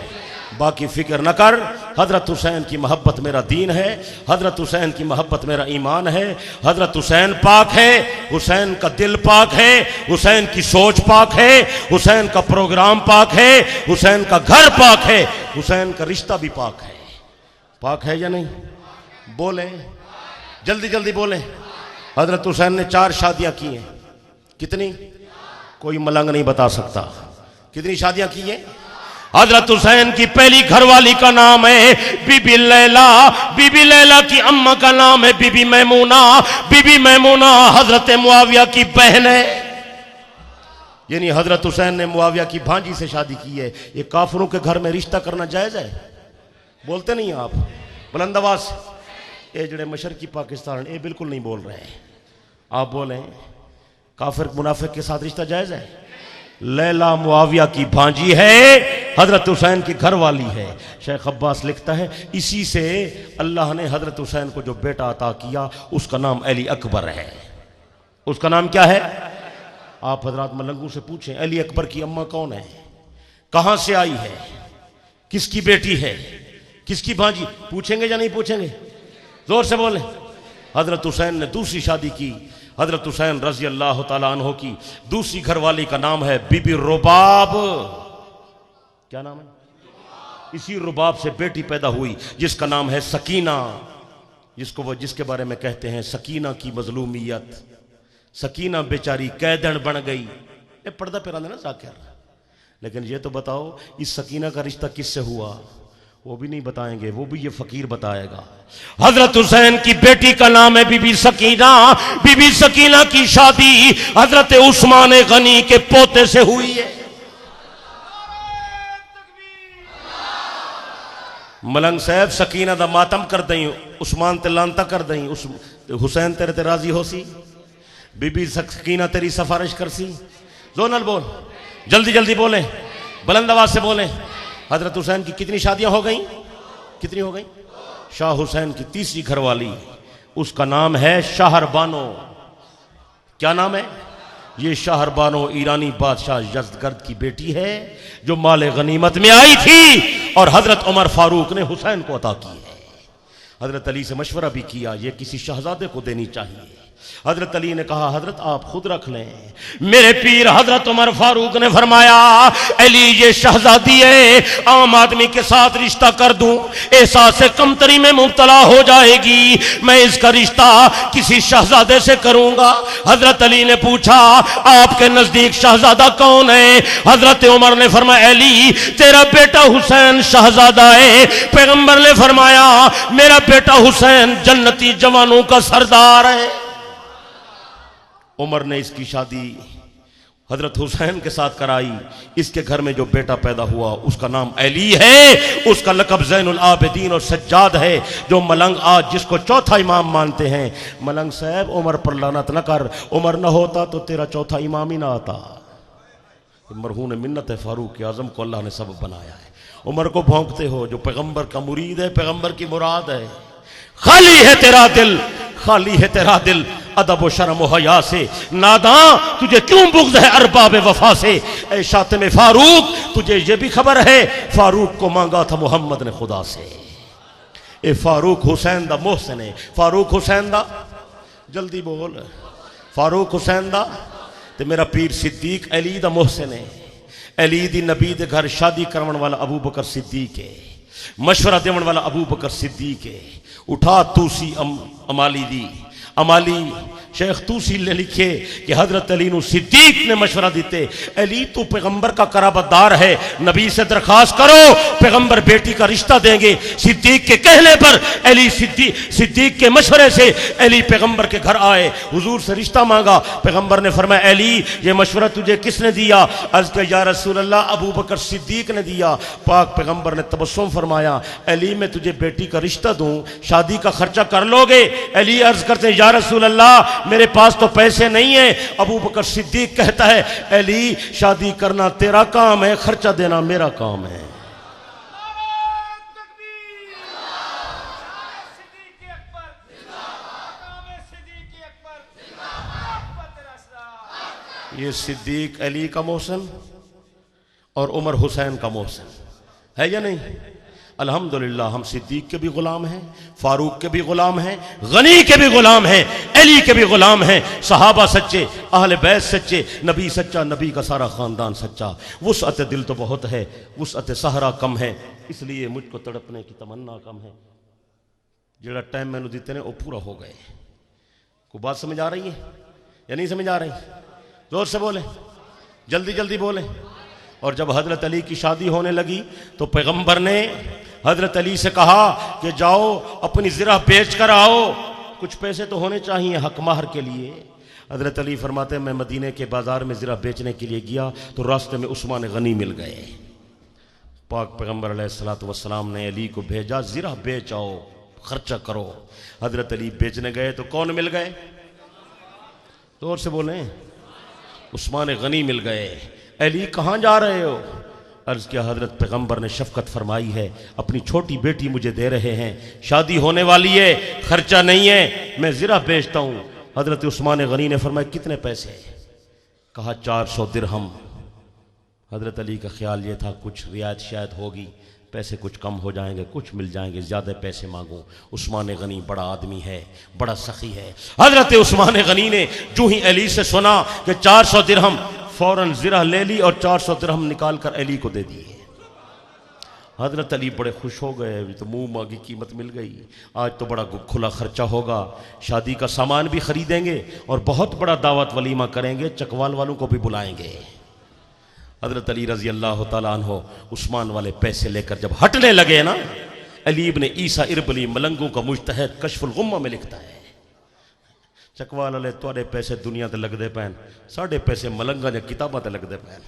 Speaker 1: बाकी फिक्र न कर, हजरत हुसैन की मोहब्बत मेरा दीन है, हजरत हुसैन की मोहब्बत मेरा ईमान है। हजरत हुसैन पाक है, हुसैन का दिल पाक है, हुसैन की सोच पाक है, हुसैन का प्रोग्राम पाक है, हुसैन का घर पाक है, हुसैन का रिश्ता भी पाक है। पाक है या नहीं? बोले, जल्दी जल्दी बोले। हजरत हुसैन ने 4 शादियां की हैं। कितनी? कोई मलंग नहीं बता सकता। कितनी शादियां की हैं? हजरत हुसैन की पहली घरवाली का नाम है बीबी लैला, बीबी लैला की अम्मा का नाम है बीबी मैमूना, बीबी मैमूना हजरत मुआविया की बहन है। यानी हजरत हुसैन ने मुआविया की भांजी से शादी की है। ये काफिरों के घर में रिश्ता करना जायज है? बोलते नहीं आप? बुलंद आवाज। ये जड़े मशरकी पाकिस्तान ये बिल्कुल नहीं बोल रहे हैं। आप बोलें काफिर मुनाफिक के साथ रिश्ता जायज है? लैला मुआविया की भांजी है, हजरत हुसैन की घर वाली है। शेख अब्बास लिखता है इसी से अल्लाह ने हजरत हुसैन को जो बेटा अता किया उसका नाम अली अकबर है। उसका नाम क्या है? आप हजरात मलंगू से पूछें अली अकबर की अम्मा कौन है, कहां से आई है, किसकी बेटी है, किसकी भांजी? पूछेंगे या नहीं पूछेंगे? जोर से बोले। हजरत हुसैन ने दूसरी शादी की। हजरत हुसैन रजी अल्लाह तआला अन्हु की दूसरी घरवाली का नाम है बीबी रुबाब। क्या नाम है? इसी रुबाब से बेटी पैदा हुई जिसका नाम है सकीना, जिसके बारे में कहते हैं सकीना की मजलूमियत। सकीना बेचारी कैदन बन गई। ये पर्दा पे ना जाकर, लेकिन ये तो बताओ इस सकीना का रिश्ता किससे हुआ? वो भी नहीं बताएंगे, वो भी ये फकीर बताएगा। हजरत हुसैन की बेटी का नाम है बीबी सकीना। बीबी सकीना की शादी हजरत उस्मान गनी के पोते से हुई है। मलंग साहब सकीना दा मातम कर दई, उस्मान ते लानता कर दई, उस हुसैन तेरे ते राजी हो सी, बीबी सकीना तेरी सफारिश कर सी। जोनल बोल, जल्दी जल्दी बोले, बुलंद आवाज से बोले। हजरत हुसैन की कितनी शादियां हो गई? कितनी हो गई? शाह हुसैन की तीसरी घरवाली, उसका नाम है शाहरबानो। क्या नाम है? ये शाहरबानो ईरानी बादशाह यज़दगर्द की बेटी है जो माले गनीमत में आई थी और हजरत उमर फारूक ने हुसैन को अता की है। हजरत अली से मशवरा भी किया, ये किसी शहजादे को देनी चाहिए। हजरत अली ने कहा हजरत आप खुद रख लें। मेरे पीर हजरत उमर फारूक ने फरमाया अली ये शहजादी है, आम आदमी के साथ रिश्ता कर दूं एहसास से कमतरी में मुब्तला हो जाएगी, मैं इसका रिश्ता किसी शहजादे से करूंगा। हजरत अली ने पूछा आपके नजदीक शहजादा कौन है? हजरत उमर ने फरमाया अली तेरा बेटा हुसैन शहजादा है। पैगंबर ने फरमाया मेरा बेटा हुसैन जन्नती जवानों का सरदार है। उमर ने इसकी शादी हजरत हुसैन के साथ कराई। इसके घर में जो बेटा पैदा हुआ उसका नाम अली है, उसका लक़ब ज़ैनुल आबिदीन और सज्जाद है। जो मलंग आज जिसको चौथा इमाम मानते हैं, मलंग साहब उमर पर लानत न कर, उमर न होता तो तेरा चौथा इमाम ही ना आता। मरहून मिन्नत है फारूक आजम को अल्लाह ने सब बनाया है। उमर को भौंकते हो, जो पैगंबर का मुरीद है, पैगंबर की मुराद है। खाली है तेरा दिल, खाली है तेरा दिल अदब व शर्म व हया से, नादां तुझे क्यों बुग़्ज़ है अरबाब वफा से। ऐ शातिम फारूक तुझे ये भी खबर है फारूक को मांगा था मोहम्मद ने खुदा से। ए फारूक हुसैन दा मोहसिन है, फारूक हुसैन दा जल्दी बोल, फारूक हुसैन दा ते मेरा पीर सिद्दीक अली दा मोहसिन है। अली दी नबी दे घर शादी करवन वाला अबू बकर सिद्दीक है, मशवरा देवन वाला अबू बकर सिद्दीक है। उठा तूसी अमाली दी, अमाली शेख तूसी ने लिखे कि हजरत अली नु सिद्दीक ने मशवरा दिते अली तू पैगंबर का कराबतदार है, नबी से दरखास्त करो पैगंबर बेटी का रिश्ता देंगे। सिद्दीक के कहने पर अली सिद्दीक के मशवरे से अली पैगंबर के घर आए, हुजूर से रिश्ता मांगा। पैगंबर ने फरमाया अली ये मशवरा तुझे किसने दिया? अर्ज़ किया या रसूल अल्लाह अबू बकर सिद्दीक ने दिया। पाक पैगंबर ने तबस्सुम फरमाया अली मैं तुझे बेटी का रिश्ता दूं, शादी का खर्चा कर लोगे? अली अर्ज करते या रसूल अल्लाह मेरे पास तो पैसे नहीं है। अबू बकर सिद्दीक कहता है अली शादी करना तेरा काम है, खर्चा देना मेरा काम है। ये सिद्दीक अली का मोहसिन और उमर हुसैन का मोहसिन है या नहीं? अल्हम्दुलिल्लाह हम सिद्दीक के भी गुलाम हैं, फारूक के भी गुलाम हैं, गनी के भी गुलाम हैं, अली के भी गुलाम हैं। सहाबा सच्चे, अहले बैत सच्चे, नबी सच्चा, नबी का सारा खानदान सच्चा। वुसअत दिल तो बहुत है, वुसअत सहरा कम है, इसलिए मुझको तड़पने की तमन्ना कम है। जेड़ा टाइम मैंने दिते ने वो पूरा हो गए। को बात समझ आ रही है या नहीं समझ आ रही? जोर से बोले, जल्दी जल्दी बोले। और जब हजरत अली की शादी होने लगी तो पैगंबर ने हजरत अली से कहा कि जाओ अपनी ज़रा बेच कर आओ, कुछ पैसे तो होने चाहिए हक महर के लिए। हजरत अली फरमाते मैं मदीने के बाज़ार में ज़रा बेचने के लिए गया तो रास्ते में उस्मान गनी मिल गए। पाक पैगंबर अलैहिस्सलातु वस्सलाम ने अली को भेजा ज़रा बेच आओ, खर्चा करो। हजरत अली बेचने गए तो कौन मिल गए? जोर से बोलें, उस्मान गनी मिल गए। अली कहाँ जा रहे हो? अर्ज़ किया हजरत पैगंबर ने शफकत फरमाई है अपनी छोटी बेटी मुझे दे रहे हैं, शादी होने वाली है, खर्चा नहीं है, मैं ज़रा बेचता हूँ। हजरत उस्मान गनी ने फरमाया कितने पैसे? कहा 400 दिरहम। हजरत अली का ख्याल ये था कुछ रियायत शायद होगी, पैसे कुछ कम हो जाएंगे, कुछ मिल जाएंगे, ज़्यादा पैसे मांगूं। उस्मान गनी बड़ा आदमी है, बड़ा सखी है। हजरत उस्मान गनी ने जो ही अली से सुना कि 400 दिरहम, फौरन ज़रा ले ली और 400 दिरहम निकाल कर अली को दे दिए। हजरत अली बड़े खुश हो गए, अभी तो मुंह मांगी कीमत मिल गई, आज तो बड़ा खुला खर्चा होगा, शादी का सामान भी खरीदेंगे और बहुत बड़ा दावत वलीमा करेंगे, चकवाल वालों को भी बुलाएंगे। हजरत अली रजी अल्लाह तआला अन्हु उस्मान वाले पैसे लेकर जब हटने लगे ना, अली इब्न ईसा इरबली मलंगों का मुज्तहिद कश्फुल गुम्मा में लिखता है चकवाल वाले तुहाडे पैसे दुनिया ते लगदे पैन, साढ़े पैसे मलंगा या किताबां ते लगदे पैन।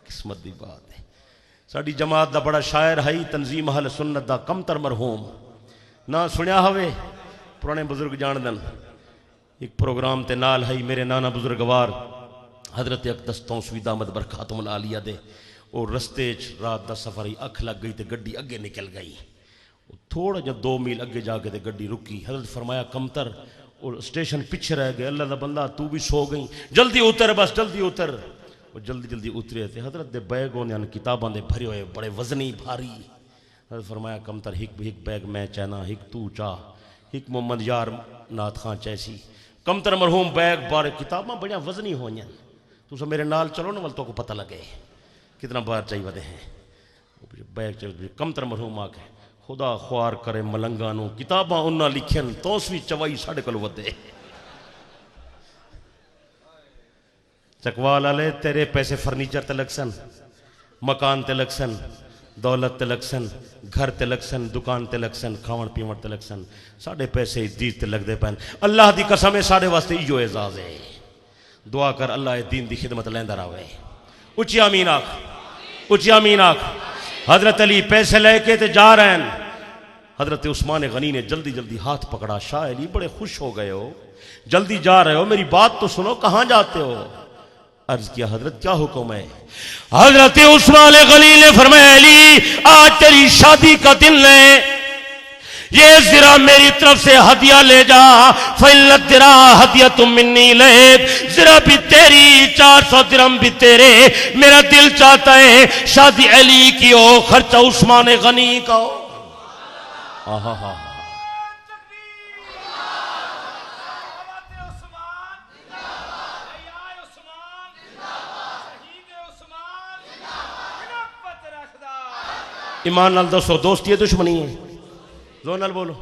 Speaker 1: किस्मत दी बात है। साड़ी जमात दा बड़ा शायर है तंजीम अहल सुन्नत दा कमतर मरहूम, ना सुनिया होवे, पुराने बुजुर्ग जान दन। एक प्रोग्राम ते नाल है मेरे नाना बुजुर्गवार हजरत अकदस तौसवी दामद बरकातुहुल आलिया दे, और रस्ते च रात का सफर ही अख लग गई तो गड्डी अगे निकल गई। थोड़ा जब 2 मील अगे जाके तो गड्डी रुकी। हजरत फरमाया कमतर, और स्टेशन पीछे रह गए, अल्लाह का बंदा तू भी सो गई, जल्दी उतर, बस जल्दी उतर। और जल्दी जल्दी उतरे थे। हजरत दे बैग होने किताबां दे भरे हुए बड़े वजनी भारी। फरमाया कमतर हिक हिक बैग मैं चैना हिक तू चाह हिक मोहम्मद यार नाथ खां चैसी कमतर मरहूम बैग बार किताबा बड़िया वजनी होइयां तुस मेरे नाल चलो ना वल तो को पता लगे कितना बार चाहिए वधे हैं बैग चाहिए कमतर मरहूम आके खुदा ख्वार करे मलंगा नू किताबा उन्ना लिखन तोस भी चवाई साढ़े कोल वधे चकवाल वाले तेरे पैसे फर्नीचर ते लगसन मकान ते लगसन दौलत ते लगसन घर ते लगसन दुकान ते लगसन खावन पीवन ते लगसन साढ़े पैसे दीन ते लगते पैन अल्लाह की कसम है साढ़े वास्ते इो एजाज है दुआ कर अल्लाह दीन की खिदमत लेंदा रहे उच्ची आमीन आख उच्ची आमीन आख हजरत अली पैसे लेके ते जा रहे हैं हजरत उस्मान गनी ने जल्दी जल्दी हाथ पकड़ा शाह अली बड़े खुश हो गए हो जल्दी जा रहे हो मेरी बात तो सुनो कहाँ जाते हो अर्ज किया हजरत क्या हुक्म है हजरत उस्मान गनी ने फरमाया अली आज तेरी शादी का दिन है ये जरा मेरी तरफ से हदिया ले जा फैलत तेरा हदिया तुम मिन्नी ले जरा भी तेरी 400 दिरहम भी तेरे मेरा दिल चाहता है शादी अली की हो खर्चा उस्मान गनी का हो आहा हा ईमान नाल दसो दोस्ती है दुश्मनी है जोर नाल बोलो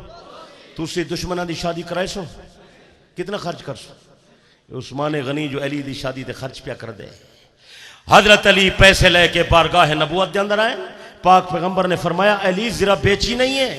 Speaker 1: तुसी दुश्मना की शादी कराए सो कितना खर्च कर सो उस्मान गनी जो अली की शादी ते खर्च पिया कर दे हजरत अली पैसे लेके बारगाह नबूवत के अंदर आए पाक पैगंबर ने फरमाया अली जरा बेची नहीं है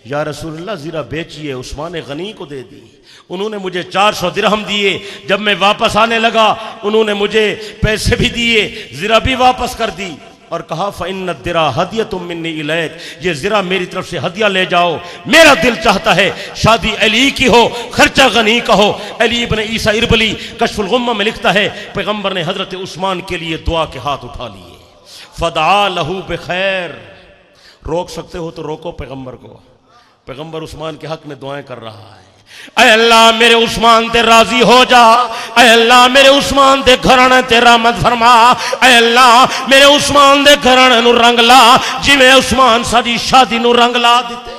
Speaker 1: या रसूलुल्लाह जरा बेचिए उस्मान गनी को दे दी उन्होंने मुझे 400 दिरहम दिए जब मैं वापस आने लगा उन्होंने मुझे पैसे भी दिए जरा भी वापस कर दी और कहा फ़इन्न दिरा हदिया तुम मिन्नी इलैक ये ज़रा मेरी तरफ से हदिया ले जाओ मेरा दिल चाहता है शादी अली की हो खर्चा गनी का हो अली इब्न ईसा इरबली कश्फुल गुम्मा में लिखता है पैगंबर ने हजरत उस्मान के लिए दुआ के हाथ उठा लिए फदा लहू बेखैर रोक सकते हो तो रोको पैगंबर को पैगंबर उस्मान के हक में दुआएं कर रहा है ऐ अल्लाह मेरे उस्मान ते राजी हो जा ऐ अल्लाह मेरे उस्मान दे घराने ते रहमत फरमा ऐ अल्लाह मेरे उस्मान दे घराने नु रंग ला जिवें उस्मान साडी शादी नु रंग ला दिते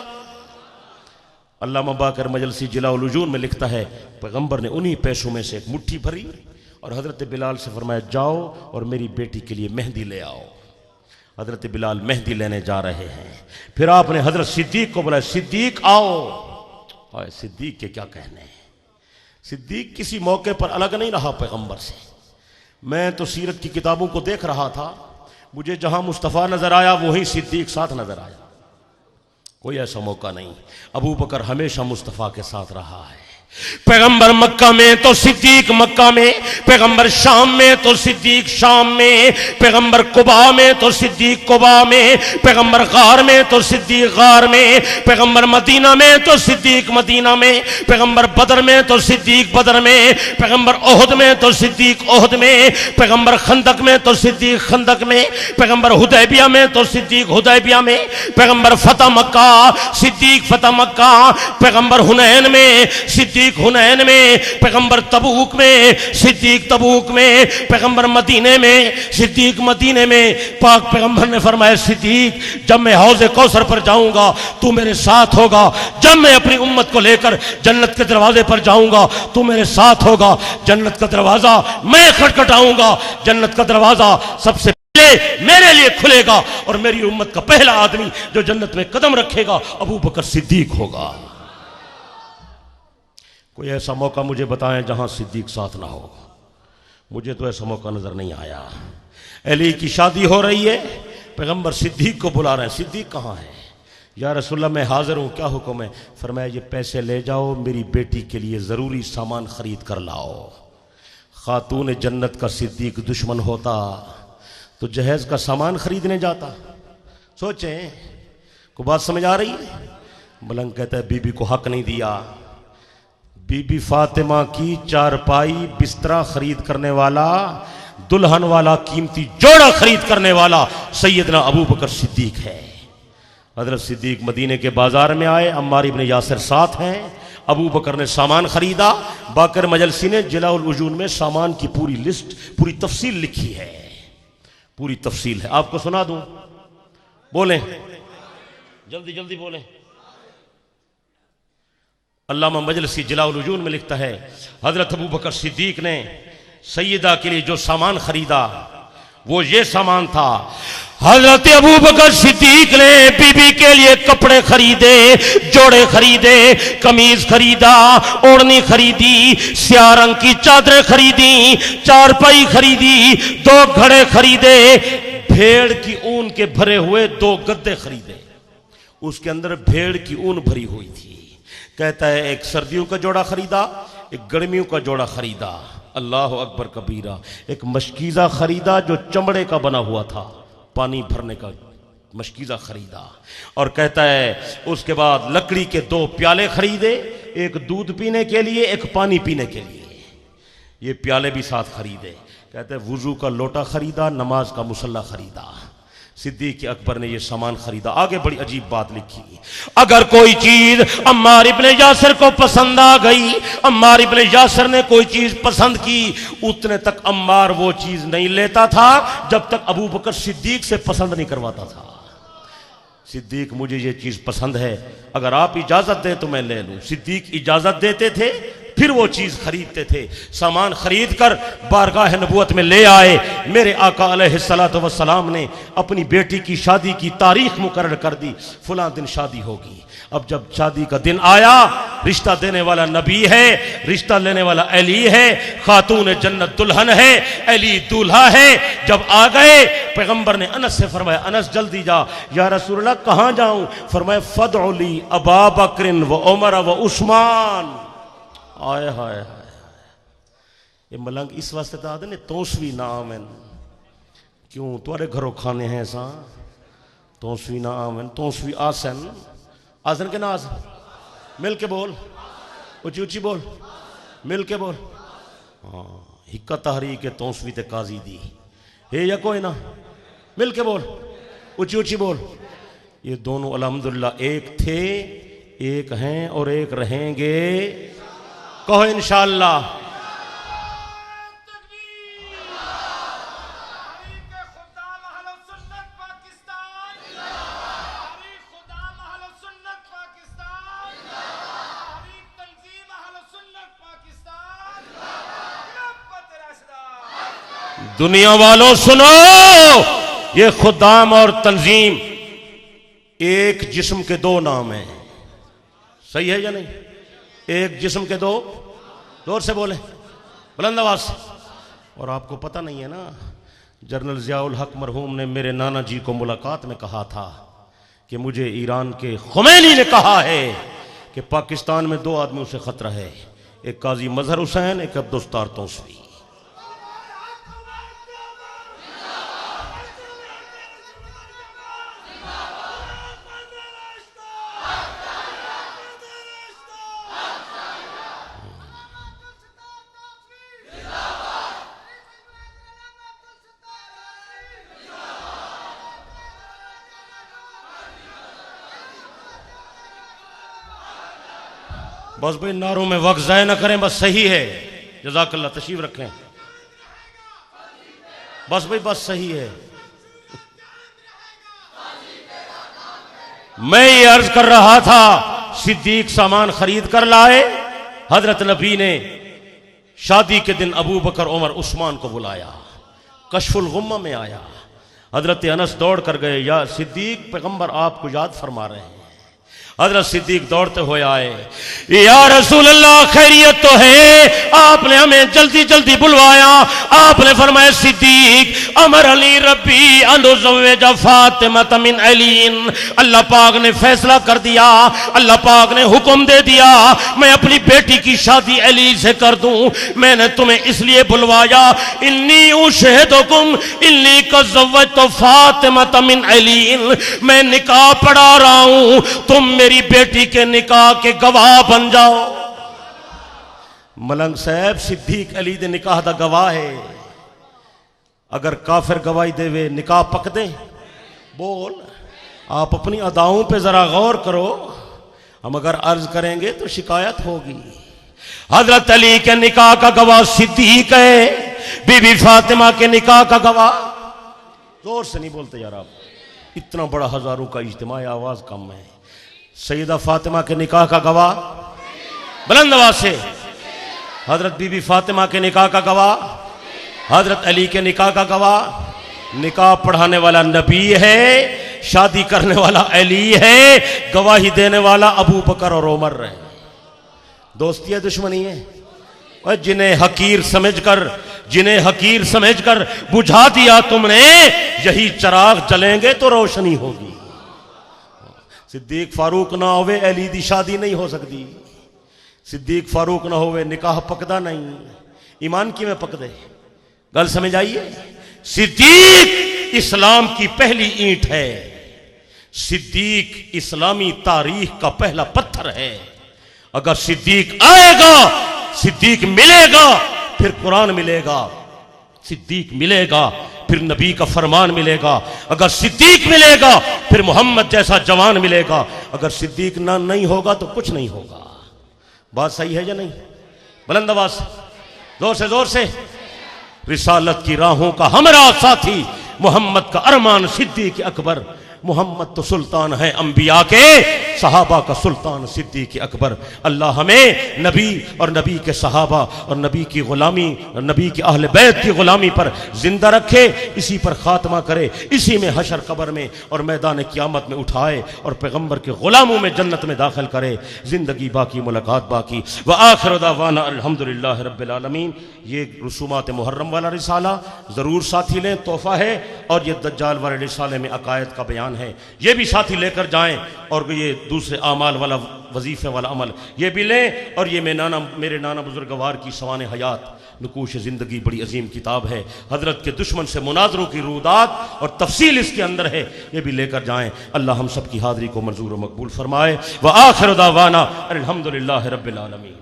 Speaker 1: अल्लामा बाकर मजलसी जिलाउल उजून में लिखता है पैगंबर ने उन्हीं पैसों में से एक मुट्ठी भरी और हजरत बिलाल से फरमाया जाओ और मेरी बेटी के लिए मेहंदी ले आओ हजरत बिलाल मेहंदी लेने जा रहे हैं फिर आपने हजरत सिद्दीक को बुलाया सिद्दीक आओ और सिद्दीक के क्या कहने सिद्दीक किसी मौके पर अलग नहीं रहा पैगंबर से मैं तो सीरत की किताबों को देख रहा था मुझे जहां मुस्तफ़ा नजर आया वहीं सिद्दीक साथ नजर आया कोई ऐसा मौका नहीं अबू बकर हमेशा मुस्तफ़ा के साथ रहा है पैगंबर मक्का में तो सिद्दीक मक्का में पैगंबर शाम में तो सिद्दीक शाम में पैगंबर कुबा में तो सिद्दीक कुबा में पैगंबर गार में तो सिद्दीक गार में पैगंबर मदीना में तो सिद्दीक मदीना में पैगंबर बदर में तो सिद्दीक बदर में पैगंबर ओहद में तो सिद्दीक ओहद में पैगंबर खंदक में तो सिद्दीक खंदक में पैगंबर हुदैबिया में तो सिद्दीक हुदैबिया में पैगंबर फतह मक्का सिद्दीक फतह मक्का पैगंबर हुनैन में सिद्दीक हुनैन में पैगंबर तबूक में सिद्दीक तबूक में पैगंबर मदीने में सिद्दीक मदीने में पाक पैगंबर ने फरमाया सिद्दीक जब मैं हौज़े कौसर पर जाऊंगा तू मेरे साथ होगा जब मैं अपनी उम्मत को लेकर जन्नत के दरवाजे पर जाऊंगा तू मेरे साथ होगा जन्नत का दरवाजा मैं खटखटाऊंगा जन्नत का दरवाजा सबसे मेरे लिए खुलेगा और मेरी उम्मत का पहला आदमी जो जन्नत में कदम रखेगा अबू बकर सिद्दीक होगा कोई ऐसा मौका मुझे बताएं जहां सिद्दीक साथ ना हो मुझे तो ऐसा मौका नजर नहीं आया अली की शादी हो रही है पैगंबर सिद्दीक को बुला रहे हैं सिद्दीक कहाँ है या रसूलल्लाह मैं हाजिर हूँ क्या हुक्म है फरमाया ये पैसे ले जाओ मेरी बेटी के लिए ज़रूरी सामान खरीद कर लाओ खातून जन्नत का सिद्दीक दुश्मन होता तो जहेज का सामान खरीदने जाता सोचें को बात समझ आ रही है मलंग कहता है बीबी को हक नहीं दिया बीबी फातिमा की चारपाई बिस्तरा खरीद करने वाला दुल्हन वाला कीमती जोड़ा खरीद करने वाला सैयदना अबू बकर सिद्दीक है हजरत सिद्दीक मदीने के बाजार में आए अम्मार इब्न यासिर साथ हैं अबू बकर ने सामान खरीदा बाकर मजलसी ने जिलाउल उजून में सामान की पूरी लिस्ट पूरी तफसील लिखी है पूरी तफसील है आपको सुना दूं बोलें जल्दी जल्दी बोले। अल्लामा मजलिसी जलाउल वजूद में लिखता है, हजरत अबू बकर सिद्दीक ने सैयदा के लिए जो सामान खरीदा वो ये सामान था। हजरत अबू बकर सिद्दीक ने बीबी के लिए कपड़े खरीदे, जोड़े खरीदे, कमीज खरीदा, ओढ़नी खरीदी, स्याह रंग की चादरें खरीदी, चारपाई खरीदी, 2 घड़े खरीदे, भेड़ की ऊन के भरे हुए 2 गद्दे खरीदे। उसके अंदर भेड़ की ऊन भरी हुई थी। कहता है एक सर्दियों का जोड़ा खरीदा, एक गर्मियों का जोड़ा खरीदा। अल्लाह अकबर कबीरा। एक मशकीज़ा खरीदा जो चमड़े का बना हुआ था, पानी भरने का मशकीज़ा खरीदा। और कहता है उसके बाद लकड़ी के 2 प्याले खरीदे, एक दूध पीने के लिए, एक पानी पीने के लिए। ये प्याले भी साथ खरीदे। कहते हैं वुजू का लोटा खरीदा, नमाज का मुसल्ला खरीदा। सिद्दीक अकबर ने यह सामान खरीदा। आगे बड़ी अजीब बात लिखी, अगर कोई चीज अम्मार इब्ने यासिर को पसंद आ गई, अम्मार इब्ने यासिर ने कोई चीज पसंद की, उतने तक अम्मार वो चीज नहीं लेता था जब तक अबू बकर सिद्दीक से पसंद नहीं करवाता था। सिद्दीक मुझे ये चीज पसंद है, अगर आप इजाजत दें तो मैं ले लूं। सिद्दीक इजाजत देते थे, फिर वो चीज खरीदते थे। सामान खरीद कर बारगाह नबूवत में ले आए। मेरे आका अलैहिस्सलातु वस्सलाम ने अपनी बेटी की शादी की तारीख मुकर्रर कर दी, फलां दिन शादी होगी। अब जब शादी का दिन आया, रिश्ता देने वाला नबी है, रिश्ता लेने वाला अली है, खातून जन्नत दुल्हन है, अली दूल्हा है। जब आ गए, पैगंबर ने अनस से फरमाया, अनस जल्दी जा। या रसूलल्लाह कहां जाऊं? फरमाया फदउली अबा बकरिन व उमर व उस्मान। आए हाय हाय, ये मलंग इस वास्ते तो आदे ने तोसवी ना आमन। क्यों तुम्हारे घरों खाने हैं सा? तोसवी ना आमन, तोसवी आसन, आसन के ना आसन, मिल के बोल, ऊंची ऊंची बोल, मिल के बोल। हाँ, हिक्का तहरी के तोसवी ते काजी दी हे या कोई ना, मिल के बोल, ऊंची ऊंची बोल। ये दोनों अल्हम्दुलिल्लाह एक थे, एक हैं और एक रहेंगे। कहो इंशाअल्लाह। दुनिया वालों सुनो, ये खुदाम और तंजीम एक जिस्म के 2 नाम हैं। सही है या नहीं? एक जिस्म के 2, जोर से बोले, बुलंद आवाज से। और आपको पता नहीं है ना, जनरल ज़ियाउल हक मरहूम ने मेरे नाना जी को मुलाकात में कहा था कि मुझे ईरान के खुमैनी ने कहा है कि पाकिस्तान में 2 आदमियों से खतरा है, एक काजी मजहर हुसैन, एक अब्दुस्तार तौसवी। बस भाई नारों में वक्त ज़ाय ना करें, बस सही है। जज़ाकल्लाह, तशरीफ रखें। बस भाई बस सही है। मैं ये अर्ज कर रहा था, सिद्दीक सामान खरीद कर लाए। हजरत नबी ने शादी के दिन अबू बकर, उमर, उस्मान को बुलाया। कशफुल गुम्मा में आया। हजरत अनस दौड़ कर गए, या सिद्दीक पैगंबर आपको याद फरमा रहे हैं। हजरत सिद्दीक दौड़ते हुए आए, या रसूल अल्लाह खैरियत तो है? आपने हमें जल्दी जल्दी बुलवाया। आपने फरमाया सिद्दीक अमर अली रब्बी अनुज़व्विजा फातिमा मिन अलीन। अल्लाह पाक ने फैसला कर दिया, अल्लाह पाक ने हुक्म दे दिया, मैं अपनी बेटी की शादी अली से कर दूं। मैंने तुम्हें इसलिए बुलवाया, इन्नी उशहिदुकुम इन्नी कज़व्वजतु फातिमा मिन अलीन। मैं निकाह पढ़ा रहा हूं, तुम मेरी बेटी के निकाह के गवाह बन जाओ। मलंग साहब, सिद्दीक अली दे निकाह दा गवाह है। अगर काफिर गवाही देवे, निकाह पक दे? बोल, आप अपनी अदाओं पे जरा गौर करो। हम अगर अर्ज करेंगे तो शिकायत होगी। हजरत अली के निकाह का गवाह सिद्दीक है, बीबी फातिमा के निकाह का गवाह। जोर से नहीं बोलते यार आप। इतना बड़ा हजारों का इज्तिमा है, आवाज कम है। सैयदा फातिमा के निकाह का गवाह, बुलंद आवाज से, हजरत बीबी फातिमा के निकाह का गवाह, हजरत अली के निकाह का गवाह। निकाह पढ़ाने वाला नबी है, शादी करने वाला अली है, गवाही देने वाला अबू बकर और उमर है। दोस्ती है दुश्मनी है? और जिन्हें हकीर समझकर बुझा दिया तुमने, यही चिराग जलेंगे तो रोशनी होगी। सिद्दीक फारूक ना होवे अली दी शादी नहीं हो सकती। सिद्दीक फारूक ना होवे निकाह पकदा नहीं। ईमान की में पकदे, गल समझ आइए। सिद्दीक इस्लाम की पहली ईंट है। सिद्दीक इस्लामी तारीख का पहला पत्थर है। अगर सिद्दीक आएगा, सिद्दीक मिलेगा, फिर कुरान मिलेगा। सिद्दीक मिलेगा, फिर नबी का फरमान मिलेगा। अगर सिद्दीक मिलेगा, फिर मोहम्मद जैसा जवान मिलेगा। अगर सिद्दीक ना नहीं होगा तो कुछ नहीं होगा। बात सही है या नहीं? बुलंद आवाज से, जोर से। रिसालत की राहों का हमरा साथी, मोहम्मद का अरमान सिद्दीक अकबर। मोहम्मद तो सुल्तान है अंबिया के, सहाबा का सुल्तान सिद्दीक अकबर। अल्लाह हमें नबी और नबी के सहाबा और नबी की गुलामी और नबी के अहले बैत की गुलामी पर जिंदा रखे, इसी पर खात्मा करे, इसी में हशर कब्र में और मैदान क़यामत में उठाए और पैगंबर के गुलामों में जन्नत में दाखिल करे। जिंदगी बाकी, मुलाकात बाकी। व आखिर दावाना अल्हम्दुलिल्लाह रब्बिल आलमीन। ये रसूमात मुहर्रम वाला रिसाला ज़रूर साथी लें, तोहफा है। और ये दज्जाल वाले रिसाले में अकायद का बयान है, ये भी साथी लेकर जाएं। और ये दूसरे आमाल वाला वजीफे वाला अमल ये भी लें। और ये मेरे नाना बुजुर्गवार की सवाने हयात नकूश ज़िंदगी बड़ी अजीम किताब है। हजरत के दुश्मन से मुनाजरों की रूदात और तफसील इसके अंदर है, ये भी लेकर जाएं। अल्लाह हम सब की हाज़री को मंजूर व मकबूल फरमाए। व आखिर दावाना अल्हम्दुलिल्लाहि रब्बिल आलमीन।